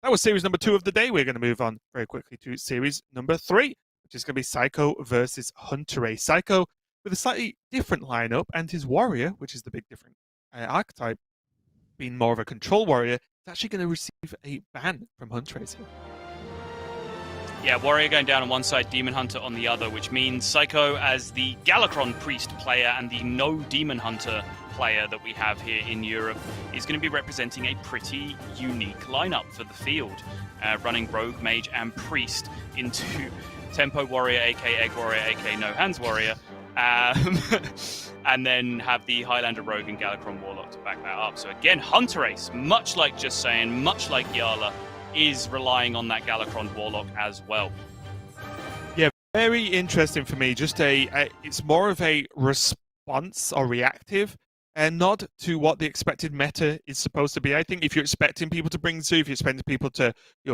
that was series number 2 of the day. We're going to move on very quickly to series number 3, which is going to be Seiko versus Hunterace. Seiko with a slightly different lineup, and his warrior, which is the big different archetype, being more of a control warrior, is actually going to receive a ban from Hunterace here. Yeah, Warrior going down on one side, Demon Hunter on the other, which means Seiko, as the Galakron Priest player and the no Demon Hunter player that we have here in Europe, is going to be representing a pretty unique lineup for the field, running Rogue, Mage, and Priest into Tempo Warrior, aka Egg Warrior, aka No Hands Warrior, and then have the Highlander Rogue and Galakron Warlock to back that up. So again, Hunterace, much like Just Saying, much like Yala, is relying on that Galakron Warlock as well. Yeah, very interesting for me. Just it's more of a response or reactive and nod to what the expected meta is supposed to be. I think if you're expecting people to bring Zoo, if you're expecting people to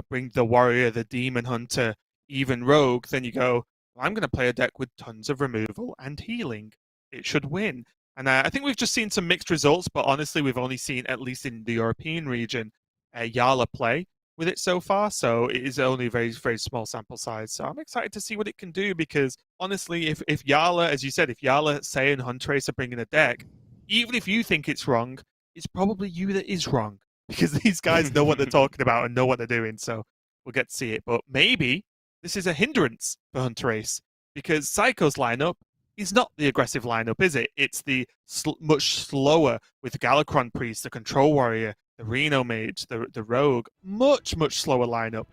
bring the Warrior, the Demon Hunter, even Rogue, then you go, well, I'm going to play a deck with tons of removal and healing. It should win. And I think we've just seen some mixed results, but honestly, we've only seen, at least in the European region, Yala play with it so far, so it is only a very, very small sample size. So I'm excited to see what it can do, because honestly, if Yala, as you said, if Yala, Say, and Hunterace are bringing a deck, even if you think it's wrong, it's probably you that is wrong, because these guys know what they're talking about and know what they're doing, so we'll get to see it. But maybe this is a hindrance for Hunterace, because Seiko's lineup is not the aggressive lineup, is it? It's the much slower, with Galakron Priest, the Control Warrior, the Reno Mage, the Rogue, much slower lineup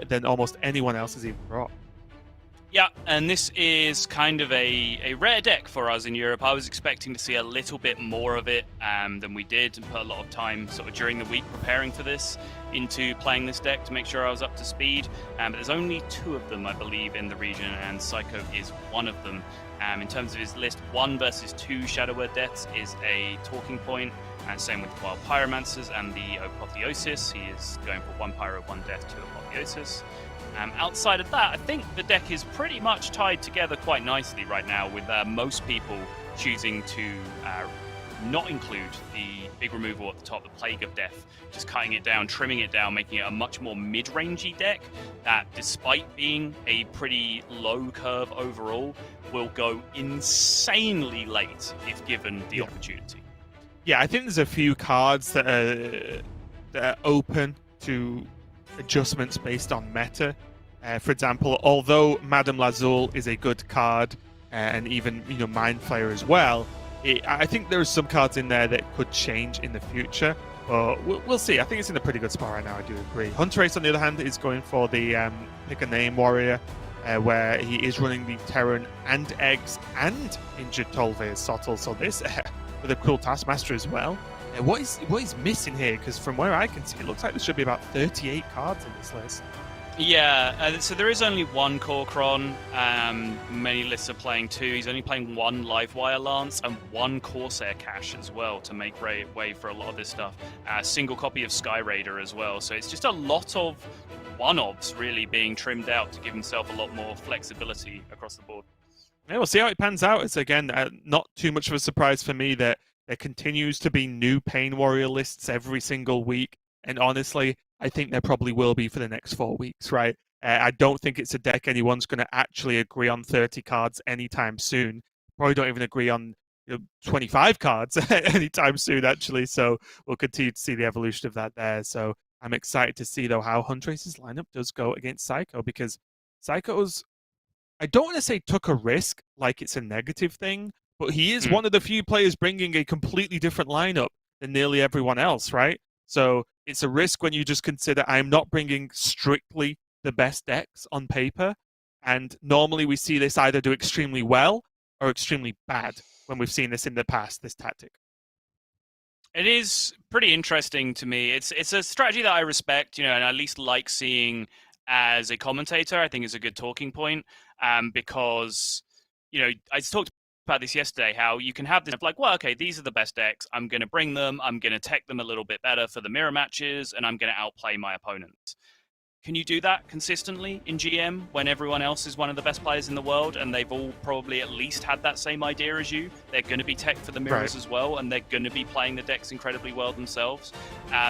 than almost anyone else has even brought. Yeah, and this is kind of a rare deck for us in Europe. I was expecting to see a little bit more of it than we did, and put a lot of time sort of during the week preparing for this into playing this deck to make sure I was up to speed. But there's only 2 of them, I believe, in the region, and Seiko is one of them. In terms of his list, 1 versus 2 Shadow Word Deaths is a talking point, and same with the Wild Pyromancers and the Apotheosis. He is going for 1 Pyro, 1 Death, 2 Apotheosis. Outside of that, I think the deck is pretty much tied together quite nicely right now, with most people choosing to not include the big removal at the top, the Plague of Death, just cutting it down, trimming it down, making it a much more mid-rangey deck that, despite being a pretty low curve overall, will go insanely late if given the opportunity. Yeah, I think there's a few cards that are open to adjustments based on meta. For example, although Madame Lazul is a good card, and even Mind Flayer as well, I think there's some cards in there that could change in the future, but we'll see. I think it's in a pretty good spot right now, I do agree. Hunterace, on the other hand, is going for the pick a name warrior, where he is running the Terran and Eggs and Injured Tolve's Sottle, so this with a cool Taskmaster as well. What is missing here? Because from where I can see, it looks like there should be about 38 cards in this list. Yeah, so there is only 1 Corcron. Many lists are playing 2. He's only playing 1 Livewire Lance and 1 Corsair Cache as well to make way for a lot of this stuff. Single copy of Sky Raider as well. So it's just a lot of one-offs really being trimmed out to give himself a lot more flexibility across the board. Yeah, we'll see how it pans out. It's, again, not too much of a surprise for me that there continues to be new Pain Warrior lists every single week. And honestly, I think there probably will be for the next 4 weeks, right? I don't think it's a deck anyone's going to actually agree on 30 cards anytime soon. Probably don't even agree on 25 cards anytime soon, actually. So we'll continue to see the evolution of that there. So I'm excited to see, though, how Hunterace's lineup does go against Seiko, because Seiko's, I don't want to say took a risk like it's a negative thing, but he is one of the few players bringing a completely different lineup than nearly everyone else, right? So it's a risk when you just consider I'm not bringing strictly the best decks on paper. And normally we see this either do extremely well or extremely bad when we've seen this in the past, this tactic. It is pretty interesting to me. It's a strategy that I respect, and I at least like seeing as a commentator. I think it's a good talking point, because, I talked about this yesterday, how you can have this like, well, okay, these are the best decks. I'm going to bring them. I'm going to tech them a little bit better for the mirror matches, and I'm going to outplay my opponents. can you do that consistently in GM when everyone else is one of the best players in the world and they've all probably at least had that same idea as you? They're going to be tech for the mirrors as well, and they're going to be playing the decks incredibly well themselves.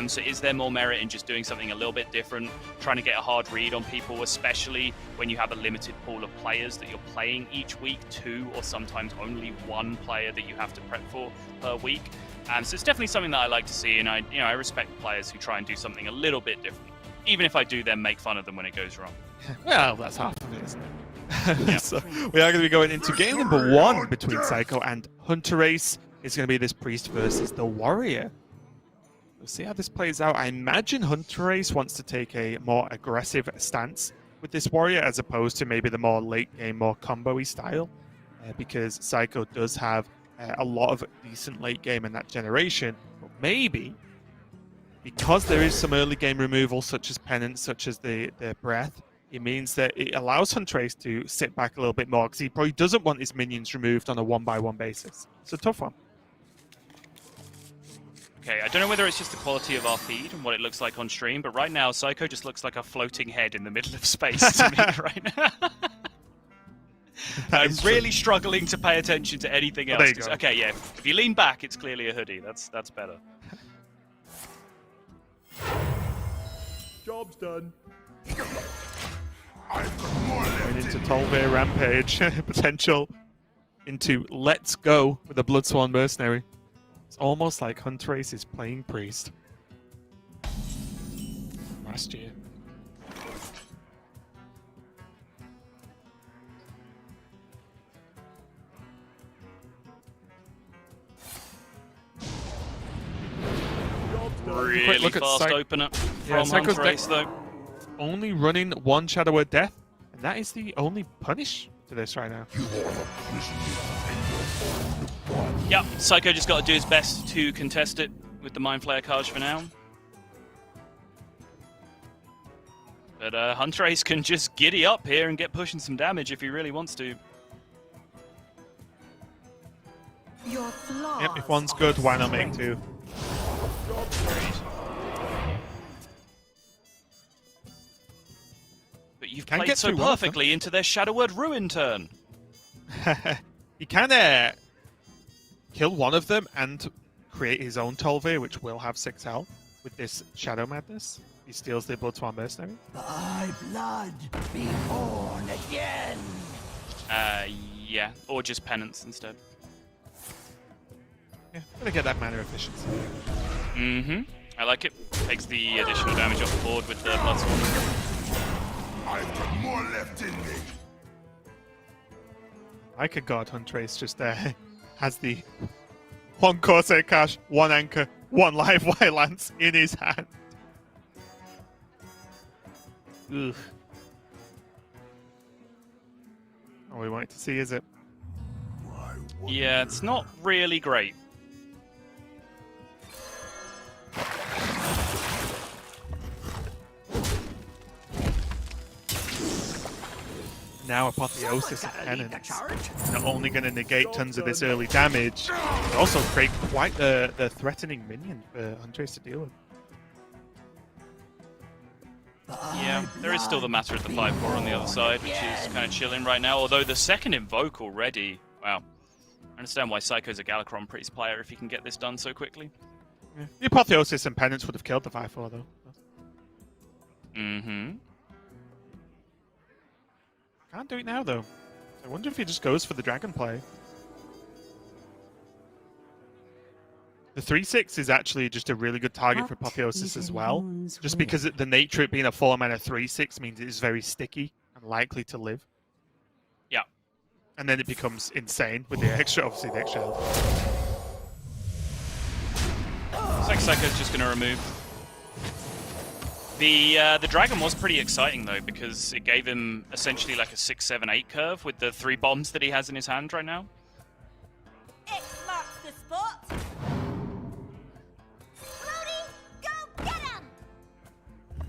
So is there more merit in just doing something a little bit different, trying to get a hard read on people, especially when you have a limited pool of players that you're playing each week, 2 or sometimes only 1 player that you have to prep for per week? So it's definitely something that I like to see, and I respect players who try and do something a little bit different. Even if I do then make fun of them when it goes wrong. Well, that's half of it, isn't it? Yeah. So we are going to be going into game number 1 between Seiko and Hunterace. It's going to be this priest versus the warrior. We'll see how this plays out. I imagine Hunterace wants to take a more aggressive stance with this warrior as opposed to maybe the more late game, more combo-y style. Because Seiko does have a lot of decent late game in that generation. But maybe, because there is some early game removal, such as penance, such as the breath, it means that it allows Hunterace to sit back a little bit more, because he probably doesn't want his minions removed on a 1-by-1 basis. It's a tough one. Okay, I don't know whether it's just the quality of our feed and what it looks like on stream, but right now, Seiko just looks like a floating head in the middle of space to me right now. I'm really struggling to pay attention to anything else. There you go. Okay, yeah, if you lean back, it's clearly a hoodie. That's better. Job's done. Going into Tolvair Rampage. Potential into Let's Go with a Bloodsworn Mercenary. It's almost like Hunterace is playing Priest. Last year. Really look at fast opener from Hunterace, though. Only running 1 Shadow Word Death, and that is the only punish to this right now. Yep, Seiko just got to do his best to contest it with the Mind Flayer cards for now. But Hunterace can just giddy up here and get pushing some damage if he really wants to. Yep, if one's good, why not make 2? But you've played so perfectly into their Shadow Word Ruin turn. He can kill one of them and create his own Tolvair, which will have 6 health with this Shadow Madness. He steals the Bloodsworn Mercenary. By blood, be born again. Yeah, or just penance instead. Yeah, gonna get that mana efficiency. Mm-hmm. I like it. Takes the additional damage off the board with the Bloodsworn. I've got more left in me. Like a god, Hunterace just has the 1 Corsair Cash, 1 Anchor, 1 Live Wire Lance in his hand. Ugh. All we wanted to see, is it? Yeah, it's not really great. Now Apotheosis and Penance not only going to negate tons of this early damage, but also create quite the threatening minion for Hunterace to deal with. Yeah, there is still the matter of the 5-4 on the other side, which is kind of chilling right now. Although the second Invoke already, wow. I understand why Seiko's a Galakron Priest player if he can get this done so quickly. Yeah. The Apotheosis and Penance would have killed the 5-4 though. Mm-hmm. Can't do it now though. I wonder if he just goes for the dragon play. The 3/6 is actually just a really good target for Apotheosis as well. Just because the nature of it being a 4-mana 3/6 means it is very sticky and likely to live. Yeah. And then it becomes insane with the extra, obviously the extra health. Looks like Seiko's just going to remove. The dragon was pretty exciting though, because it gave him essentially like a 6, 7, 8 curve with the 3 bombs that he has in his hand right now. X marks the spot. Floaty, go get him!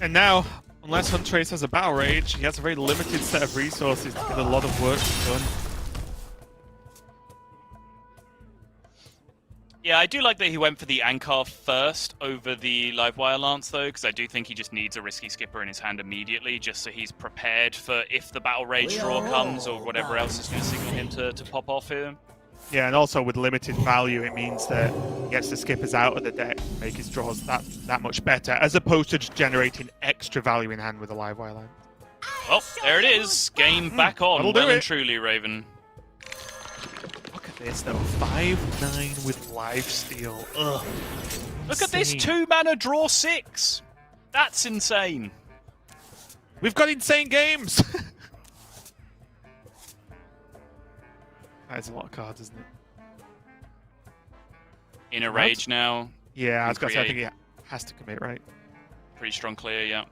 And now, unless Hunterace has a Battle Rage, he has a very limited set of resources to get a lot of work done. Yeah, I do like that he went for the Ankar first over the Livewire Lance, though, because I do think he just needs a risky skipper in his hand immediately, just so he's prepared for if the Battle Rage draw comes or whatever else is going to signal him to pop off here. Yeah, and also with limited value, it means that he gets the skippers out of the deck, make his draws that much better, as opposed to just generating extra value in hand with a Livewire Lance. Oh, there it is. Game back on. Well and truly, Raven. Look at this, though. 5-9 with lifesteal. Ugh. Look at this 2-mana draw 6. That's insane. We've got insane games. That is a lot of cards, isn't it? In a rage now. Yeah, I was going to say, I think he has to commit, right? Pretty strong clear, yeah.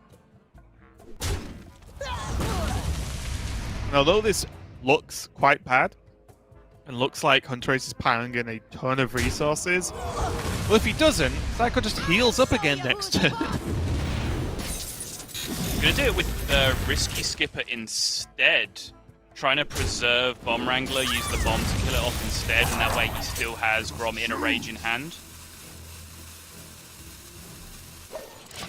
And although this looks quite bad, and looks like Hunterace is piling in a ton of resources, well, if he doesn't, Seiko just heals up again next turn. I'm going to do it with Risky Skipper instead. Trying to preserve Bomb Wrangler, use the bomb to kill it off instead, and that way he still has Grom in a rage in hand.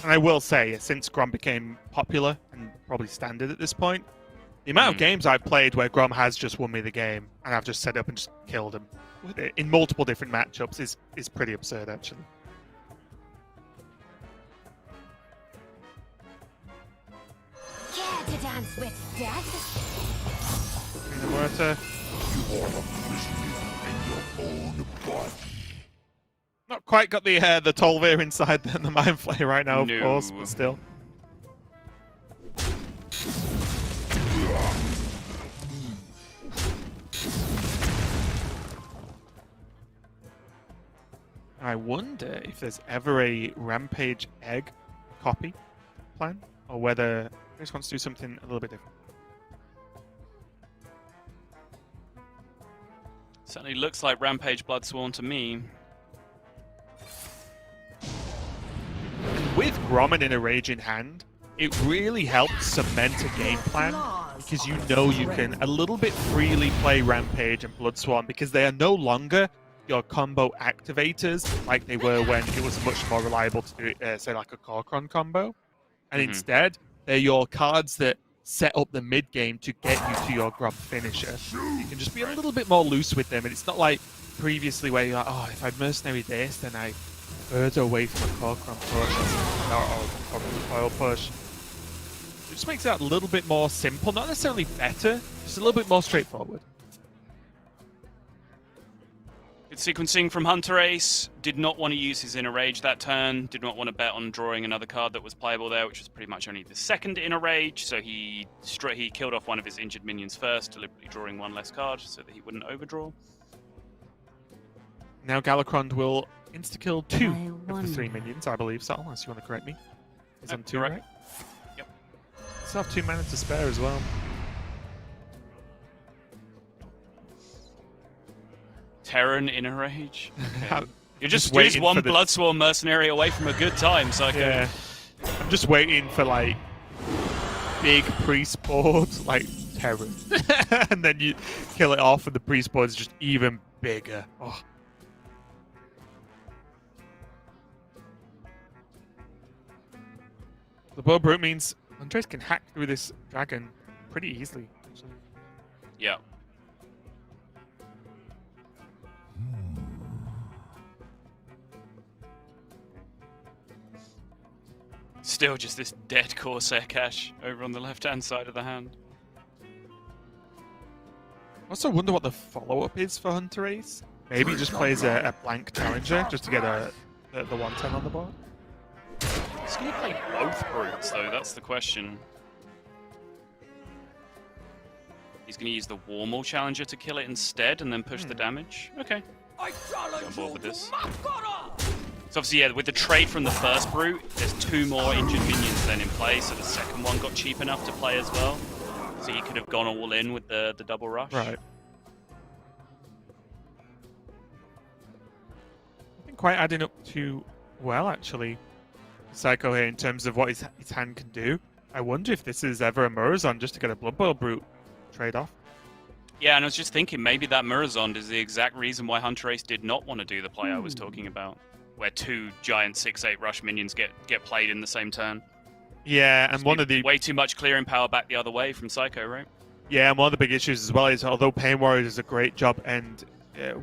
And I will say, since Grom became popular and probably standard at this point, the amount of games I've played where Grom has just won me the game, and I've just set up and just killed him with it in multiple different matchups is pretty absurd, actually. Care to dance with death? Not quite got the Tolvir inside the Mind Flayer right now, of course, but still. I wonder if there's ever a Rampage Egg copy plan, or whether he just wants to do something a little bit different. Certainly looks like Rampage Bloodsworn to me. With Grommet in a rage in hand, it really helps cement a game plan, because you know you can a little bit freely play Rampage and Bloodsworn, because they are no longer your combo activators like they were when it was much more reliable to do, say, like a Korkron combo. And instead, they're your cards that set up the mid game to get you to your Grom finisher. You can just be a little bit more loose with them, and it's not like previously where you're like, oh, if I'd mercenary this, then I further away from a Korkron push or a foil push. It just makes it a little bit more simple, not necessarily better, just a little bit more straightforward. Good sequencing from Hunterace. Did not want to use his Inner Rage that turn. Did not want to bet on drawing another card that was playable there, which was pretty much only the second Inner Rage. So he killed off one of his injured minions first, deliberately drawing one less card so that he wouldn't overdraw. Now Galakrond will insta-kill 2 of the 3 minions, I believe, so unless you want to correct me. He's on 2, correct. right? Yep. Still have 2 mana to spare as well. Terran Inner Rage. Okay. You're just waiting one for the... Bloodsworn mercenary away from a good time, Seiko. Yeah. I'm just waiting for, like, big priest board, like Terran. And then you kill it off, and the priest board is just even bigger. Oh. The Bow Brute means Andres can hack through this dragon pretty easily, actually. Yeah. Still just this dead Corsair Cache over on the left-hand side of the hand. I also wonder what the follow-up is for Hunterace. Maybe he just plays a blank Challenger just to get the 1/10 on the board. He's going to play both Brutes, though. That's the question. He's going to use the Warmaul Challenger to kill it instead and then push the damage. Okay. Get on board with this. So obviously, yeah, with the trade from the first Brute, there's 2 more injured minions then in play, so the second one got cheap enough to play as well. So he could have gone all in with the double rush. Right. I think quite adding up too well, actually, Seiko here in terms of what his hand can do. I wonder if this is ever a Murazon just to get a Blood Boil Brute trade-off. Yeah, and I was just thinking maybe that Murazond is the exact reason why Hunterace did not want to do the play I was talking about, where 2 giant 6/8 rush minions get played in the same turn. Yeah, and one of the way too much clearing power back the other way from Seiko, right? Yeah, and one of the big issues as well is although Pain Warrior does a great job and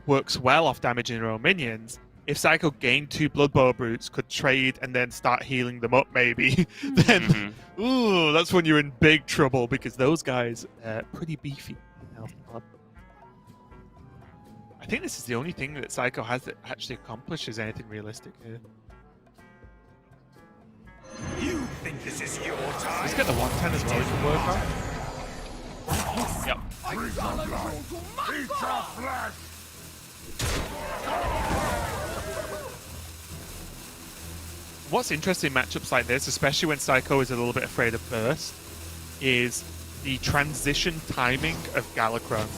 works well off damaging her own minions, if Psycho gained 2 Blood Bowl Brutes, could trade and then start healing them up maybe, then ooh, that's when you're in big trouble because those guys are pretty beefy. I think this is the only thing that Psycho has that actually accomplishes anything realistic here. You think this is your time? Let's get the 110 as well. We can work on. Yep. Eat your blood! Eat your flesh! What's interesting in matchups like this, especially when Psycho is a little bit afraid of burst, is the transition timing of Galakron.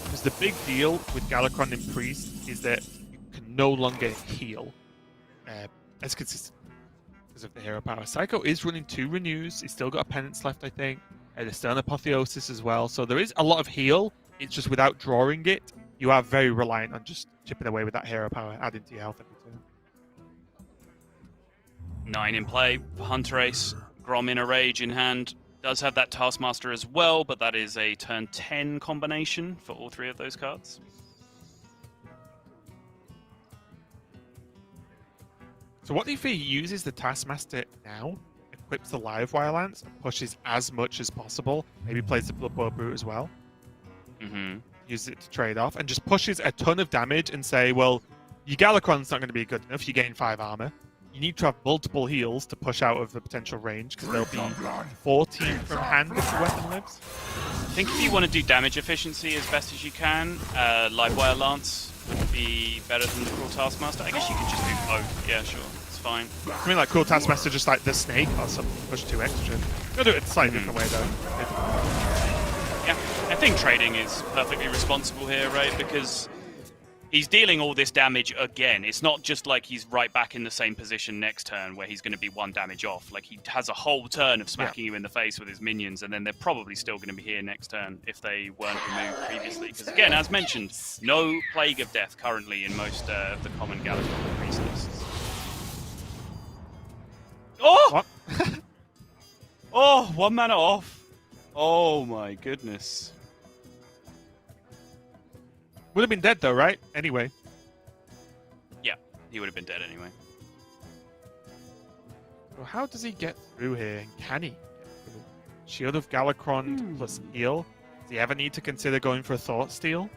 Because the big deal with Galakron in Priest is that you can no longer heal as consistent because of the hero power. Psycho is running 2 renews. He's still got a penance left, I think. There's still an apotheosis as well. So there is a lot of heal. It's just without drawing it, you are very reliant on just chipping away with that hero power, adding to your health every turn. 9 in play for Hunterace. Grom in a Rage in hand. Does have that Taskmaster as well, but that is a turn 10 combination for all 3 of those cards. So what if he uses the Taskmaster now, equips the Live Wire Lance, and pushes as much as possible? Maybe plays the Blood Bowl Brute as well. Use it to trade off, and just pushes a ton of damage and say, well, your Galakron's not going to be good enough, you gain 5 armor. You need to have multiple heals to push out of the potential range, because there'll be 14 from hand if the weapon lives. I think if you want to do damage efficiency as best as you can, Live Wire Lance would be better than the Cruel Taskmaster. I guess you could just do both. Yeah, sure. It's fine. I mean, like, Cruel Taskmaster just like the Snake or something, push 2 extra. You'll do it a slightly different way, though. Yeah, I think trading is perfectly responsible here, right? Because he's dealing all this damage again. It's not just like he's right back in the same position next turn where he's going to be 1 damage off. Like, he has a whole turn of smacking you in the face with his minions, and then they're probably still going to be here next turn if they weren't removed previously. Because, again, as mentioned, no Plague of Death currently in most of the common Galakron priest lists. Oh! What? Oh, 1 mana off. Oh, my goodness. Would have been dead, though, right? Anyway. Yeah, he would have been dead anyway. So how does he get through here? Can he get through? Shield of Galakron plus heal. Does he ever need to consider going for a Thought Steal? Not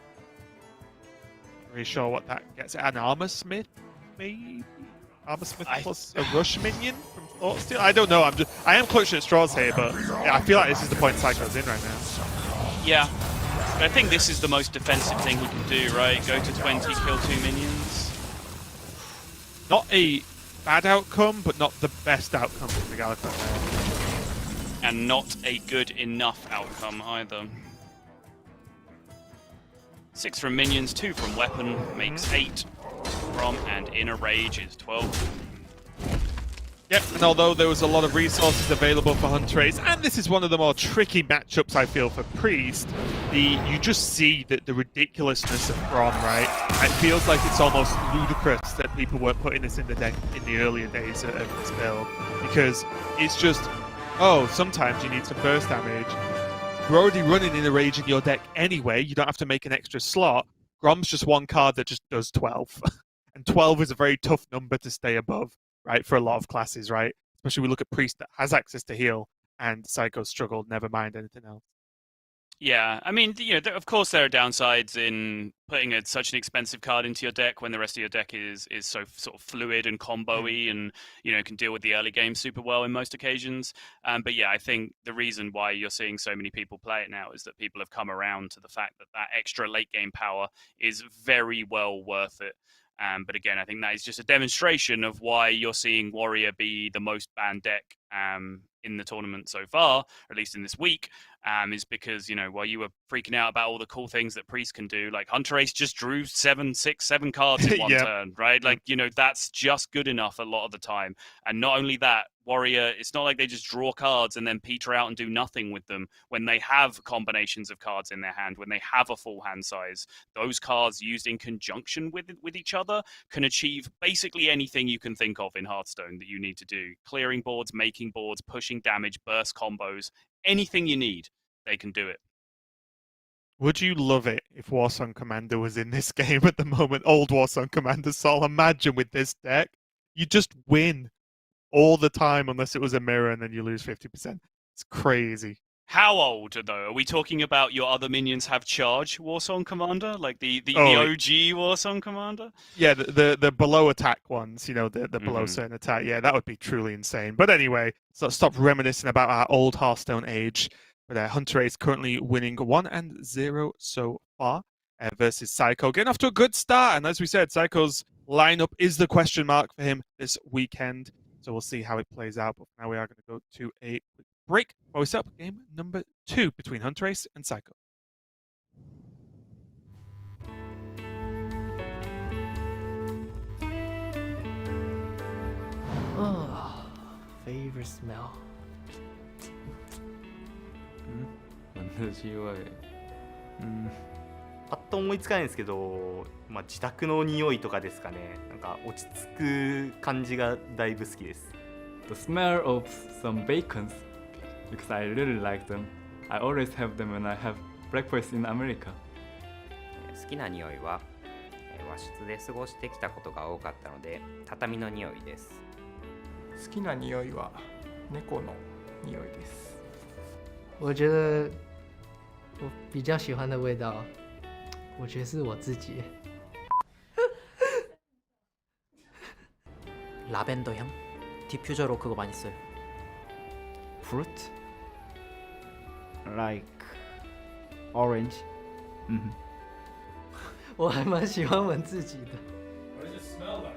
really sure what that gets. An Armor Smith, maybe? Armor Smith plus a Rush minion from Thought Steal? I don't know. I am clutching at straws here, but yeah, I feel like this is the point Psycho's in right now. Yeah. But I think this is the most defensive thing he can do, right? Go to 20, kill 2 minions. Not a bad outcome, but not the best outcome for the Galakron. And not a good enough outcome either. 6 from minions, 2 from weapon, makes 8 from, and in a Rage is 12. Yep, and although there was a lot of resources available for Hunterace, and this is one of the more tricky matchups I feel for Priest, you just see the ridiculousness of Grom, right? It feels like it's almost ludicrous that people weren't putting this in the deck in the earlier days of this build, because it's just, oh, sometimes you need some burst damage. You're already running in a Rage in your deck anyway, you don't have to make an extra slot. Grom's just 1 card that just does 12. And 12 is a very tough number to stay above, right, for a lot of classes, right? Especially we look at Priest that has access to heal, and Psycho struggled, never mind anything else. Yeah, I mean, you know, of course there are downsides in putting such an expensive card into your deck when the rest of your deck is so sort of fluid and combo-y and, you know, can deal with the early game super well in most occasions. But yeah, I think the reason why you're seeing so many people play it now is that people have come around to the fact that that extra late game power is very well worth it. But again, I think that is just a demonstration of why you're seeing Warrior be the most banned deck in the tournament so far, or at least in this week, is because, you know, while you were freaking out about all the cool things that Priest can do, like Hunterace just drew 7 cards in one turn, right? Like, you know, that's just good enough a lot of the time. And not only that, Warrior, it's not like they just draw cards and then peter out and do nothing with them. When they have combinations of cards in their hand, when they have a full hand size, those cards used in conjunction with each other can achieve basically anything you can think of in Hearthstone that you need to do. Clearing boards, making boards, pushing damage, burst combos, anything you need, they can do it. Would you love it if Warsong Commander was in this game at the moment? Old Warsong Commander, Sol, imagine with this deck, you just win all the time unless it was a mirror and then you lose 50%. It's crazy. How old, though? Are we talking about your other minions have charge Warsong Commander? Like the OG Warsong Commander? Yeah, the below attack ones, you know, the below certain attack. Yeah, that would be truly insane. But anyway, so stop reminiscing about our old Hearthstone age. But Hunterace currently winning 1-0 so far versus Seiko. Getting off to a good start. And as we said, Seiko's lineup is the question mark for him this weekend. So we'll see how it plays out. But now we are going to go to a quick break while we set up game number 2 between Hunterace and Seiko. Oh, favorite smell. 私はパッと思いつかないんですけど、自宅の匂いとかですかね。なんか落ち着く感じがだいぶ好きです。 The smell of some bacons because I really like them. I always have them when I have breakfast in America. 好きな匂いは和室で過ごしてきたことが多かったので畳の匂いです。好きな匂いは猫の匂いです。我觉得我比较喜欢的味道，我觉得是我自己。 라벤더 향? 디퓨저로 그거 많이 써요. Fruit? Like orange. 我还蛮喜欢闻自己的。 What does it smell like?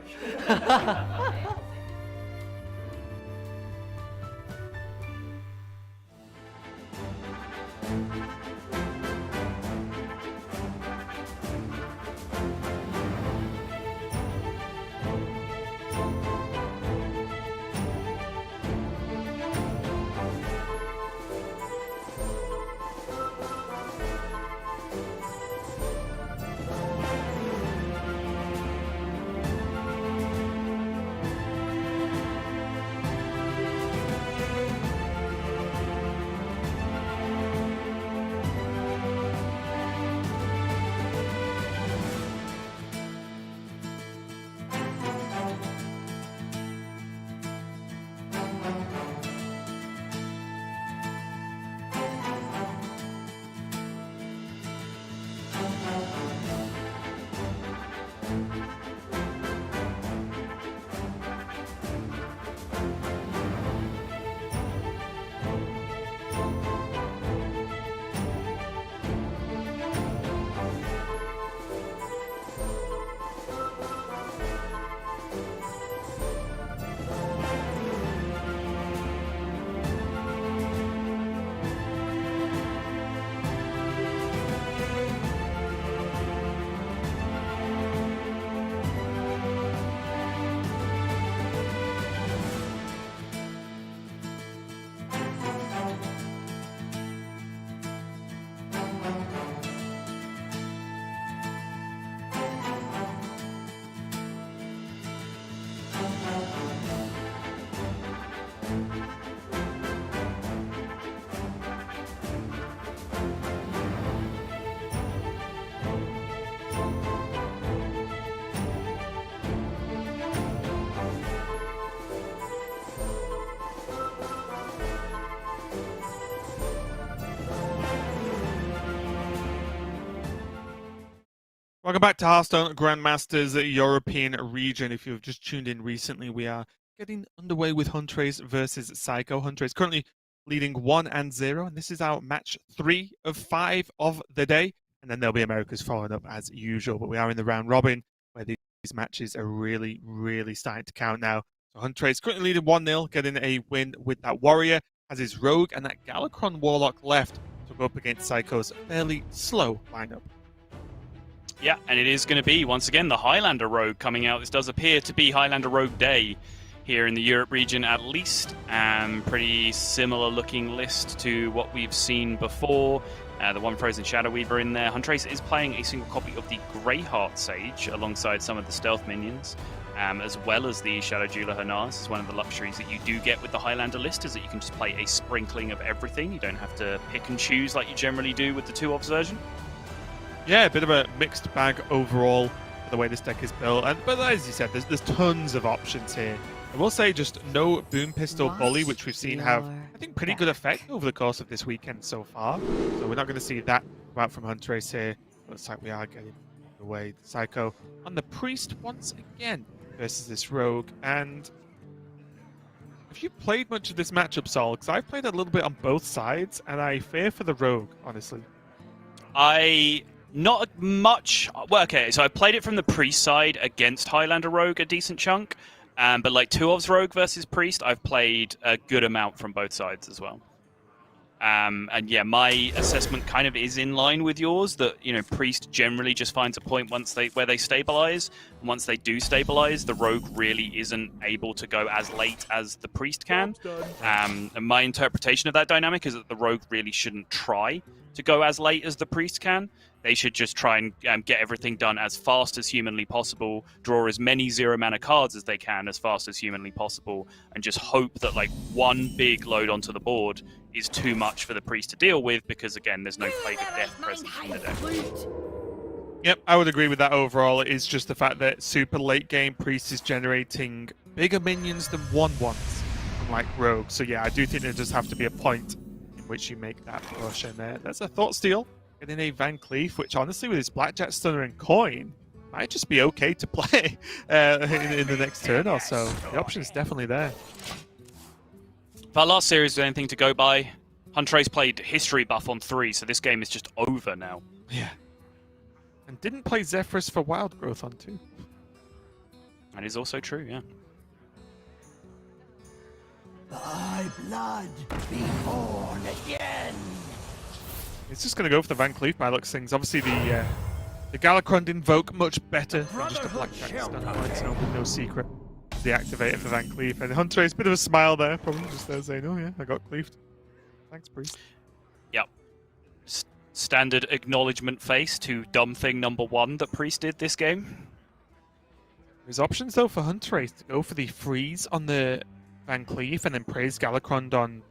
Welcome back to Hearthstone Grandmasters European region. If you've just tuned in recently, we are getting underway with Hunterace versus Seiko. Hunterace currently leading 1-0, and this is our match 3 of 5 of the day. And then there'll be America's following up as usual. But we are in the round robin where these matches are really, really starting to count now. So Hunterace currently leading 1-0, getting a win with that Warrior as his Rogue and that Galakron Warlock left to go up against Seiko's fairly slow lineup. Yeah, and it is going to be, once again, the Highlander Rogue coming out. This does appear to be Highlander Rogue Day here in the Europe region at least. Pretty similar looking list to what we've seen before. The one Frozen Shadow Weaver in there. Hunterace is playing a single copy of the Greyheart Sage alongside some of the stealth minions, as well as the Shadow Jeweler Hunterace. Is one of the luxuries that you do get with the Highlander list, is that you can just play a sprinkling of everything. You don't have to pick and choose like you generally do with the 2-Ops version. Yeah, a bit of a mixed bag overall for the way this deck is built. But as you said, there's tons of options here. I will say just no Boom Pistol Bully, which we've seen have, I think, pretty good effect over the course of this weekend so far. So we're not going to see that come out from Hunterace here. Looks like we are getting away. Seiko on the Priest once again versus this Rogue. And have you played much of this matchup, Sol? Because I've played a little bit on both sides, and I fear for the Rogue, honestly. Not much. Well, okay, so I played it from the Priest side against Highlander Rogue a decent chunk. But like 2-Ops Rogue versus Priest, I've played a good amount from both sides as well. And yeah, my assessment kind of is in line with yours, that, you know, Priest generally just finds a point where they stabilize. And once they do stabilize, the Rogue really isn't able to go as late as the Priest can. And my interpretation of that dynamic is that the Rogue really shouldn't try to go as late as the Priest can. They should just try and get everything done as fast as humanly possible, draw as many 0-mana cards as they can as fast as humanly possible, and just hope that like one big load onto the board is too much for the Priest to deal with, because again, there's no Plague of Death present in the deck. Yep, I would agree with that overall. It is just the fact that super late game Priest is generating bigger minions than 1/1s, unlike Rogue. So yeah, I do think there does have to be a point in which you make that push, and there's a Thought Steal. Getting a Van Cleef, which honestly with his Blackjack Stunner and Coin might just be okay to play in the next turn or so. The option's definitely there. If our last series was anything to go by, Hunterace played History Buff on 3, so this game is just over now. Yeah. And didn't play Zephyrus for Wild Growth on 2. That is also true, yeah. Thy blood be born again. It's just going to go for the Van Cleef by looks things. Obviously, the Galakron Invoke much better than just a Blackjack Stunner. So no secret. The activator for Van Cleef. And Hunterace, bit of a smile there, probably just there saying, oh yeah, I got cleaved. Thanks, Priest. Yep. Standard acknowledgement face to dumb thing number 1 that Priest did this game. There's options, though, for Hunterace to go for the freeze on the Van Cleef and then praise Galakron on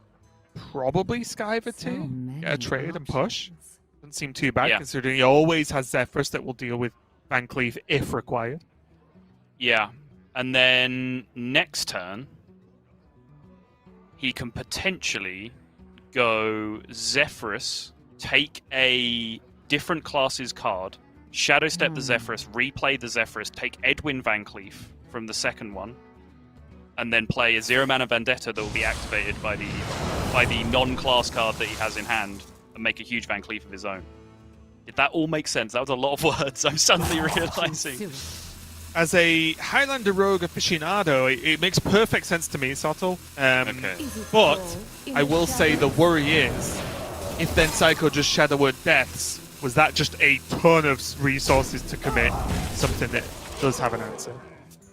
probably Skyver too. Get a trade and push. Doesn't seem too bad, considering he always has Zephyrus that will deal with Van Cleef if required. Yeah. And then next turn, he can potentially go Zephyrus, take a different class's card, Shadow Step the Zephyrus, replay the Zephyrus, take Edwin Van Cleef from the second one, and then play a 0-mana Vendetta that will be activated by the non-class card that he has in hand, and make a huge Van Cleef of his own. Did that all make sense? That was a lot of words, I'm suddenly realizing. As a Highlander Rogue aficionado, it makes perfect sense to me, Sottle. But I will say the worry is, if then Seiko just Shadow Word Deaths, was that just a ton of resources to commit something that does have an answer?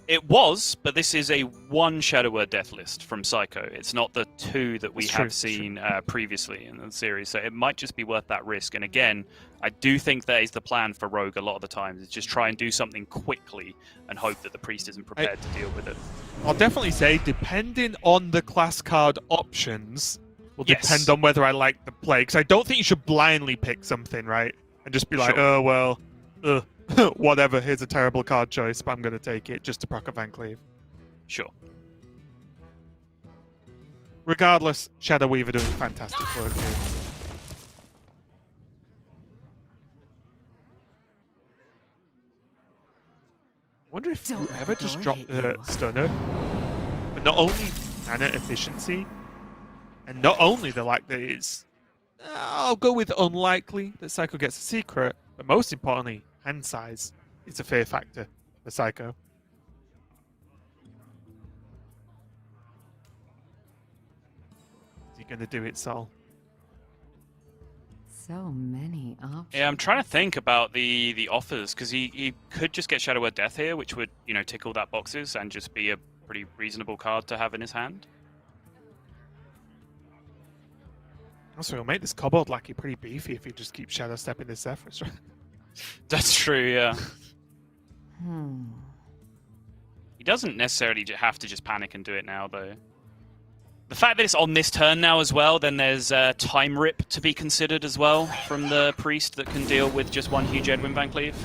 It was, but this is a 1 Shadow Word Death list from Seiko. It's not the 2 that we have seen previously in the series, so it might just be worth that risk. And again, I do think that is the plan for Rogue a lot of the times, is just try and do something quickly and hope that the Priest isn't prepared to deal with it. I'll definitely say, depending on the class card options, will depend on whether I like the play. Because I don't think you should blindly pick something, right? And just be like, oh, well, whatever, here's a terrible card choice, but I'm going to take it just to proc a Van Cleef. Sure. Regardless, Shadow Weaver doing fantastic work here. I wonder if you ever just drop the Stunner. But not only mana efficiency, and not only the like that it's... I'll go with unlikely that Seiko gets a secret, but most importantly, hand size is a fear factor for Seiko. Is he going to do it, Sol? So many options. Yeah, I'm trying to think about the offers, because he could just get Shadow Word Death here, which would, you know, tick all that boxes and just be a pretty reasonable card to have in his hand. Also, it'll make this Kobold Lackey pretty beefy if he just keeps Shadow Stepping this Zephyrus, right? That's true, yeah. He doesn't necessarily have to just panic and do it now, though. The fact that it's on this turn now as well, then there's Time Rip to be considered as well from the Priest that can deal with just one huge Edwin Van Cleave.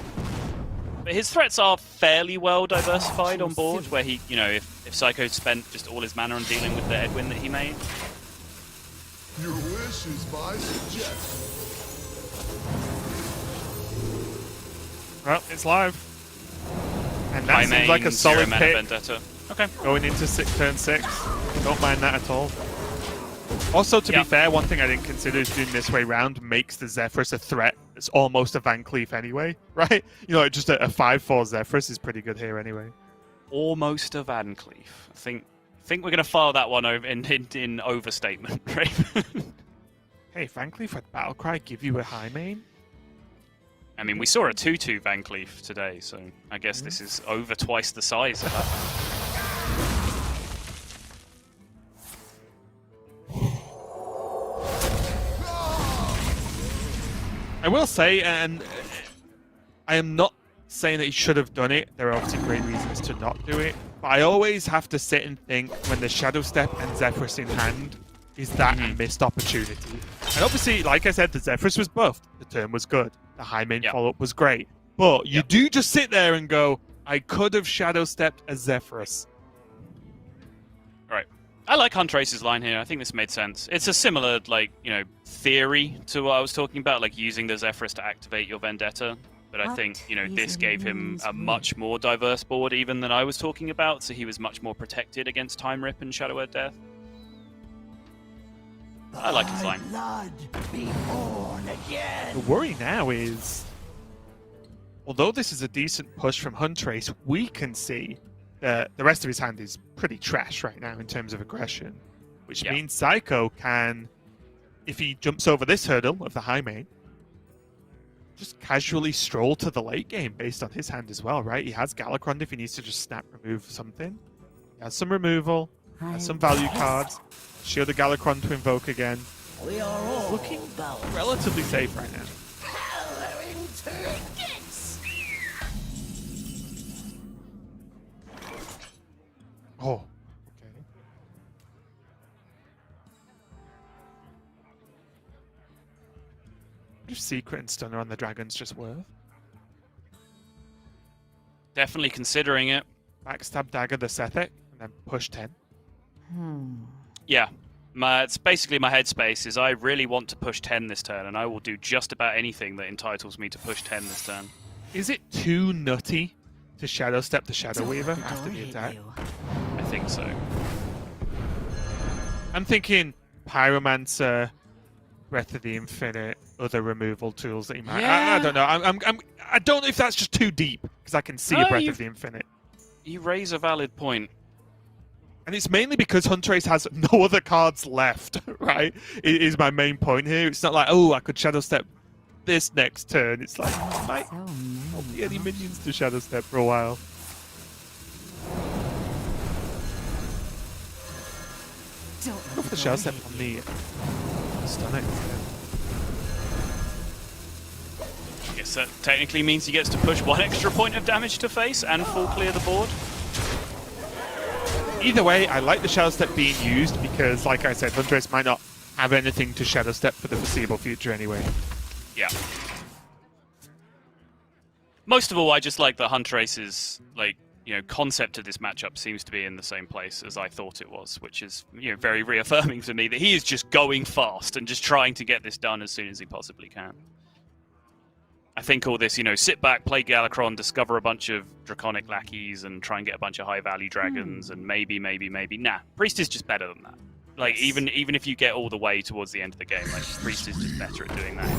But his threats are fairly well diversified on board, where he, you know, if Seiko spent just all his mana on dealing with the Edwin that he made. Your wish is my suggestion. Well, it's live. And that High seems main, like a solid 0 mana pick. Vendetta. Okay. Going into turn 6. Don't mind that at all. Also, to be fair, one thing I didn't consider is doing this way round makes the Zephyrus a threat that's almost a Van Cleef anyway, right? You know, just a 5/4 Zephyrus is pretty good here anyway. Almost a Van Cleef. I think we're going to file that one over in overstatement, right? Hey, Van Cleef with Battlecry give you a high main? I mean, we saw a 2/2 Van Cleef today, so I guess this is over twice the size of that. I will say, and I am not saying that he should have done it. There are obviously great reasons to not do it. But I always have to sit and think when the Shadow Step and Zephyrus in hand, is that a missed opportunity? And obviously, like I said, the Zephyrus was buffed. The turn was good. The high main follow-up was great. But you do just sit there and go, I could have Shadow Stepped a Zephyrus. Right. I like Hunterace's line here. I think this made sense. It's a similar, like, you know, theory to what I was talking about, like using the Zephyrus to activate your Vendetta. But I think, you know, this gave him a much more diverse board even than I was talking about, so he was much more protected against Time Rip and Shadow Earth Death. I like his line. The worry now is, although this is a decent push from Hunterace, we can see that the rest of his hand is pretty trash right now in terms of aggression, which means Seiko can, if he jumps over this hurdle of the high main, just casually stroll to the late game based on his hand as well, right? He has Galakron if he needs to just snap remove something. He has some removal, has some value cards, shield the Galakron to invoke again. We are all looking relatively safe right now. Oh, okay. What if Secret and Stunner on the Dragon's just worth? Definitely considering it. Backstab Dagger the Sethic, and then push 10. Yeah. It's basically my headspace is I really want to push 10 this turn, and I will do just about anything that entitles me to push 10 this turn. Is it too nutty to Shadow Step the Shadow Weaver after the attack? I think so. I'm thinking Pyromancer, Breath of the Infinite, other removal tools that he might. I don't know. I don't know if that's just too deep because I can see a Breath of the Infinite. You raise a valid point. And it's mainly because Hunterace has no other cards left, right? It is my main point here. It's not like, oh, I could Shadow Step this next turn. It's like, I won't be any minions to Shadow Step for a while. Go for the Shadow Step on the Stunner instead. I guess that technically means he gets to push one extra point of damage to face and full clear the board. Either way, I like the Shadow Step being used because, like I said, Hunterace might not have anything to Shadow Step for the foreseeable future anyway. Yeah. Most of all, I just like that Hunterace's, like, you know, concept of this matchup seems to be in the same place as I thought it was, which is, you know, very reaffirming to me that he is just going fast and just trying to get this done as soon as he possibly can. I think all this, you know, sit back, play Galakron, discover a bunch of Draconic Lackeys, and try and get a bunch of high-value dragons, and maybe. Nah, Priest is just better than that. Like, even if you get all the way towards the end of the game, like, Priest is just better at doing that.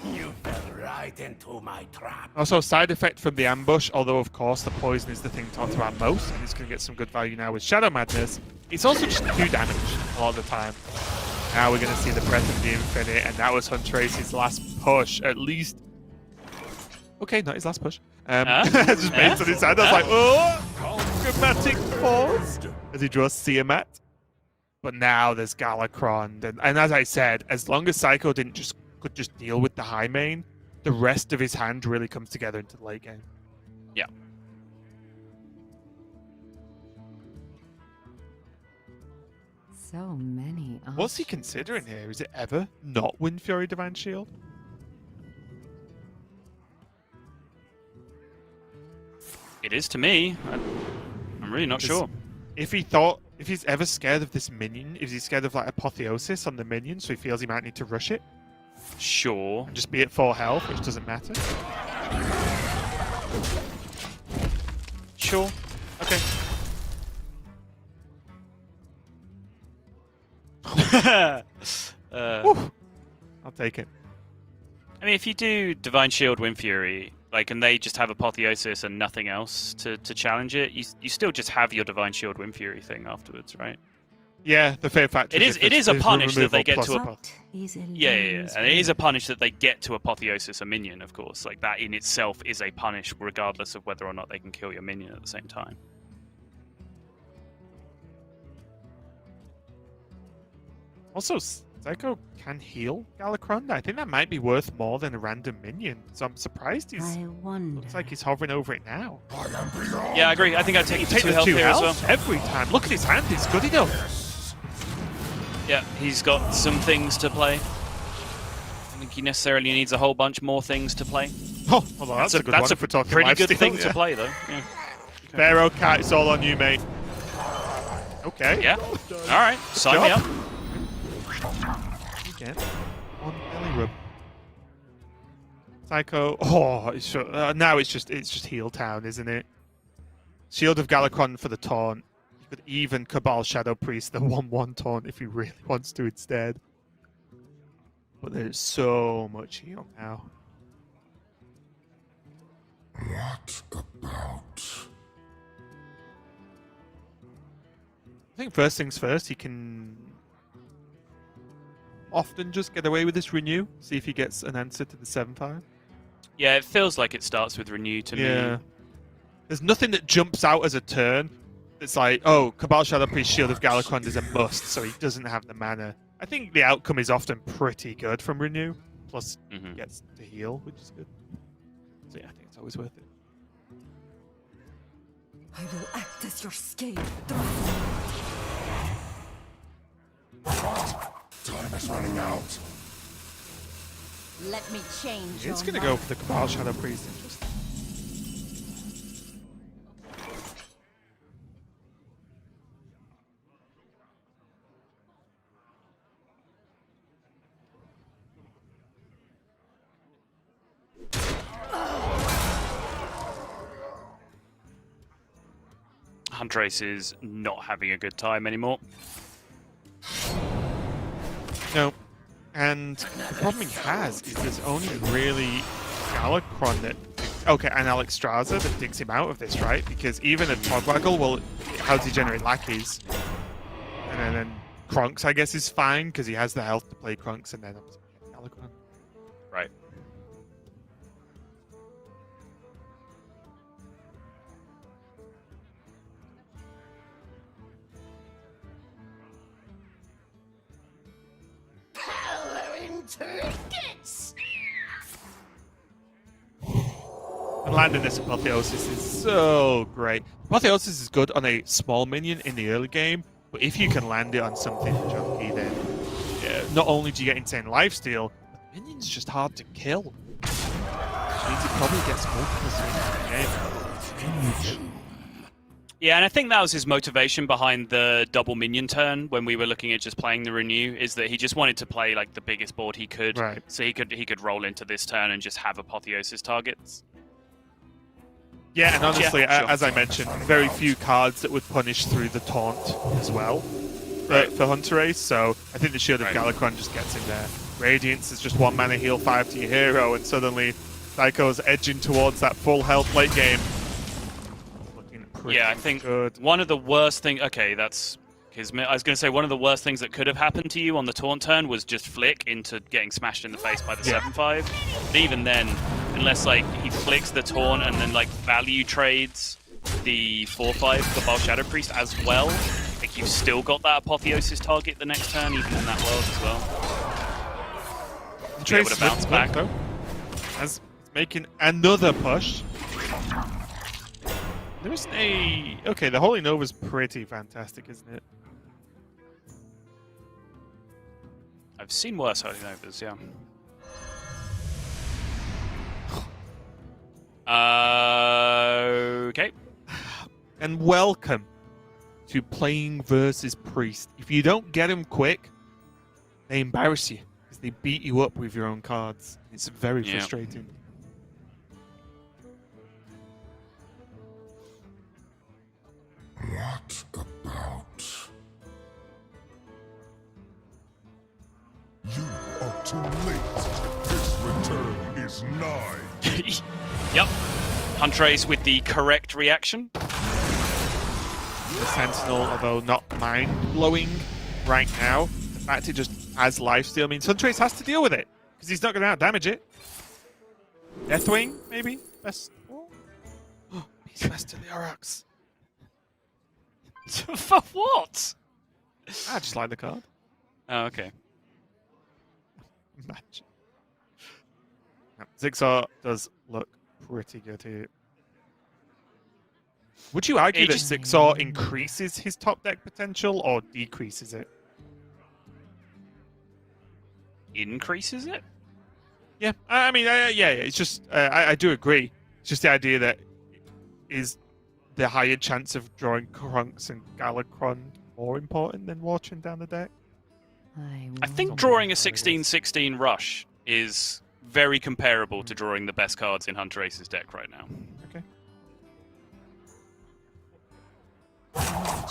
You fell right into my trap. Also, side effect from the ambush, although of course the poison is the thing talked about most, and he's going to get some good value now with Shadow Madness. It's also just 2 damage a lot of the time. Now we're going to see the Breath of the Infinite, and that was Hunterace's last push, at least. Okay, not his last push. Just based on his hand, I was like, oh! dramatic pause as he draws Tiamat. But now there's Galakron, and as I said, as long as Seiko could just deal with the high main, the rest of his hand really comes together into the late game. Yeah. So many. What's he considering here? Is it ever not Wind Fury Divine Shield? It is to me. I'm really not sure. If he's ever scared of this minion, if he's scared of like Apotheosis on the minion, so he feels he might need to rush it. Sure. And just be at full health, which doesn't matter. Sure. Okay. I'll take it. I mean, if you do Divine Shield Wind Fury, like, and they just have Apotheosis and nothing else to challenge it, you still just have your Divine Shield Wind Fury thing afterwards, right? Yeah, the fear factor. It is a punish that they get to a yeah, and it is a punish that they get to Apotheosis a minion, of course. Like, that in itself is a punish, regardless of whether or not they can kill your minion at the same time. Also, Seiko can heal Galakron. I think that might be worth more than a random minion. So I'm surprised looks like he's hovering over it now. Yeah, I agree. I think I'd take it to Take 2 the health 2 here as health well. every time. Look at his hand. He's good enough. Yeah, he's got some things to play. I think he necessarily needs a whole bunch more things to play. Oh, well, that's a good one if we're talking pretty lifesteal, good thing yeah. to play, though. Yeah. Okay. Pharaoh Cat, it's all on you, mate. Okay. Yeah. All right. Sign me up. Again. On belly rub. Seiko. Oh, now it's just Heel Town, isn't it? Shield of Galakron for the taunt. You could even Cabal Shadow Priest the 1/1 taunt if he really wants to instead. But there's so much heal now. What about? I think first things first, he can often just get away with this renew. See if he gets an answer to the 7/5. Yeah, it feels like it starts with renew to me. There's nothing that jumps out as a turn. It's like, oh, Cabal Shadow Priest Shield of Galakron is a must, so he doesn't have the mana. I think the outcome is often pretty good from renew. Plus, he gets to heal, which is good. So yeah, I think it's always worth it. I will act as your scale. Time is running out. Let me change It's your going to go for the Cabal Shadow Priest. Interesting. Hunterace is not having a good time anymore. No. And the problem he has is there's only really Galakron that... Okay, and Alexstrasza that digs him out of this, right? Because even a Togwaggle, well, how does he generate lackeys? And then Krunks, I guess, is fine because he has the health to play Krunks, and then Galakron. Right. And landing this Apotheosis is so great. Apotheosis is good on a small minion in the early game, but if you can land it on something junky, then not only do you get insane lifesteal, the minion's just hard to kill. Which means it probably gets multiple swings in the game. Yeah, and I think that was his motivation behind the double minion turn when we were looking at just playing the renew, is that he just wanted to play like the biggest board he could, right. So he could roll into this turn and just have Apotheosis targets. Yeah, and honestly, Yeah, sure. as I mentioned, very few cards that would punish through the taunt as well for Hunterace, so I think the Shield of Galakron just gets him there. Radiance is just 1 mana heal 5 to your hero, and suddenly Seiko's edging towards that full health late game. Yeah, I think one of the worst things... Okay, that's... Kismet. I was going to say one of the worst things that could have happened to you on the taunt turn was just flick into getting smashed in the face by the 7/5. But even then, unless like he flicks the taunt and then like value trades the 4/5 Cabal Shadow Priest as well. Like you've still got that Apotheosis target the next turn, even in that world as well. Be able to bounce back though, as making another push. There isn't a... Okay, the Holy Nova's pretty fantastic, isn't it? I've seen worse Holy Novas, yeah. Okay. And welcome to playing versus Priest. If you don't get them quick, they embarrass you because they beat you up with your own cards. It's very frustrating. What about? You are too late. His return is nigh. Yep. Hunterace with the correct reaction. The Sentinel, although not mind-blowing right now, the fact it just has lifesteal means Hunterace has to deal with it because he's not going to out-damage it. Deathwing, maybe? Best. Oh, he's best to the Aurochs. For what? I just like the card. Oh, okay. Match. Zigzar does look pretty good here. Would you argue that Zigzar increases his top deck potential or decreases it? Increases it? Yeah, I mean, yeah, it's just, I do agree. It's just the idea that is the higher chance of drawing Krunks and Galakron more important than watching down the deck? I think drawing a 16/16 rush is very comparable to drawing the best cards in Hunterace's deck right now. Okay.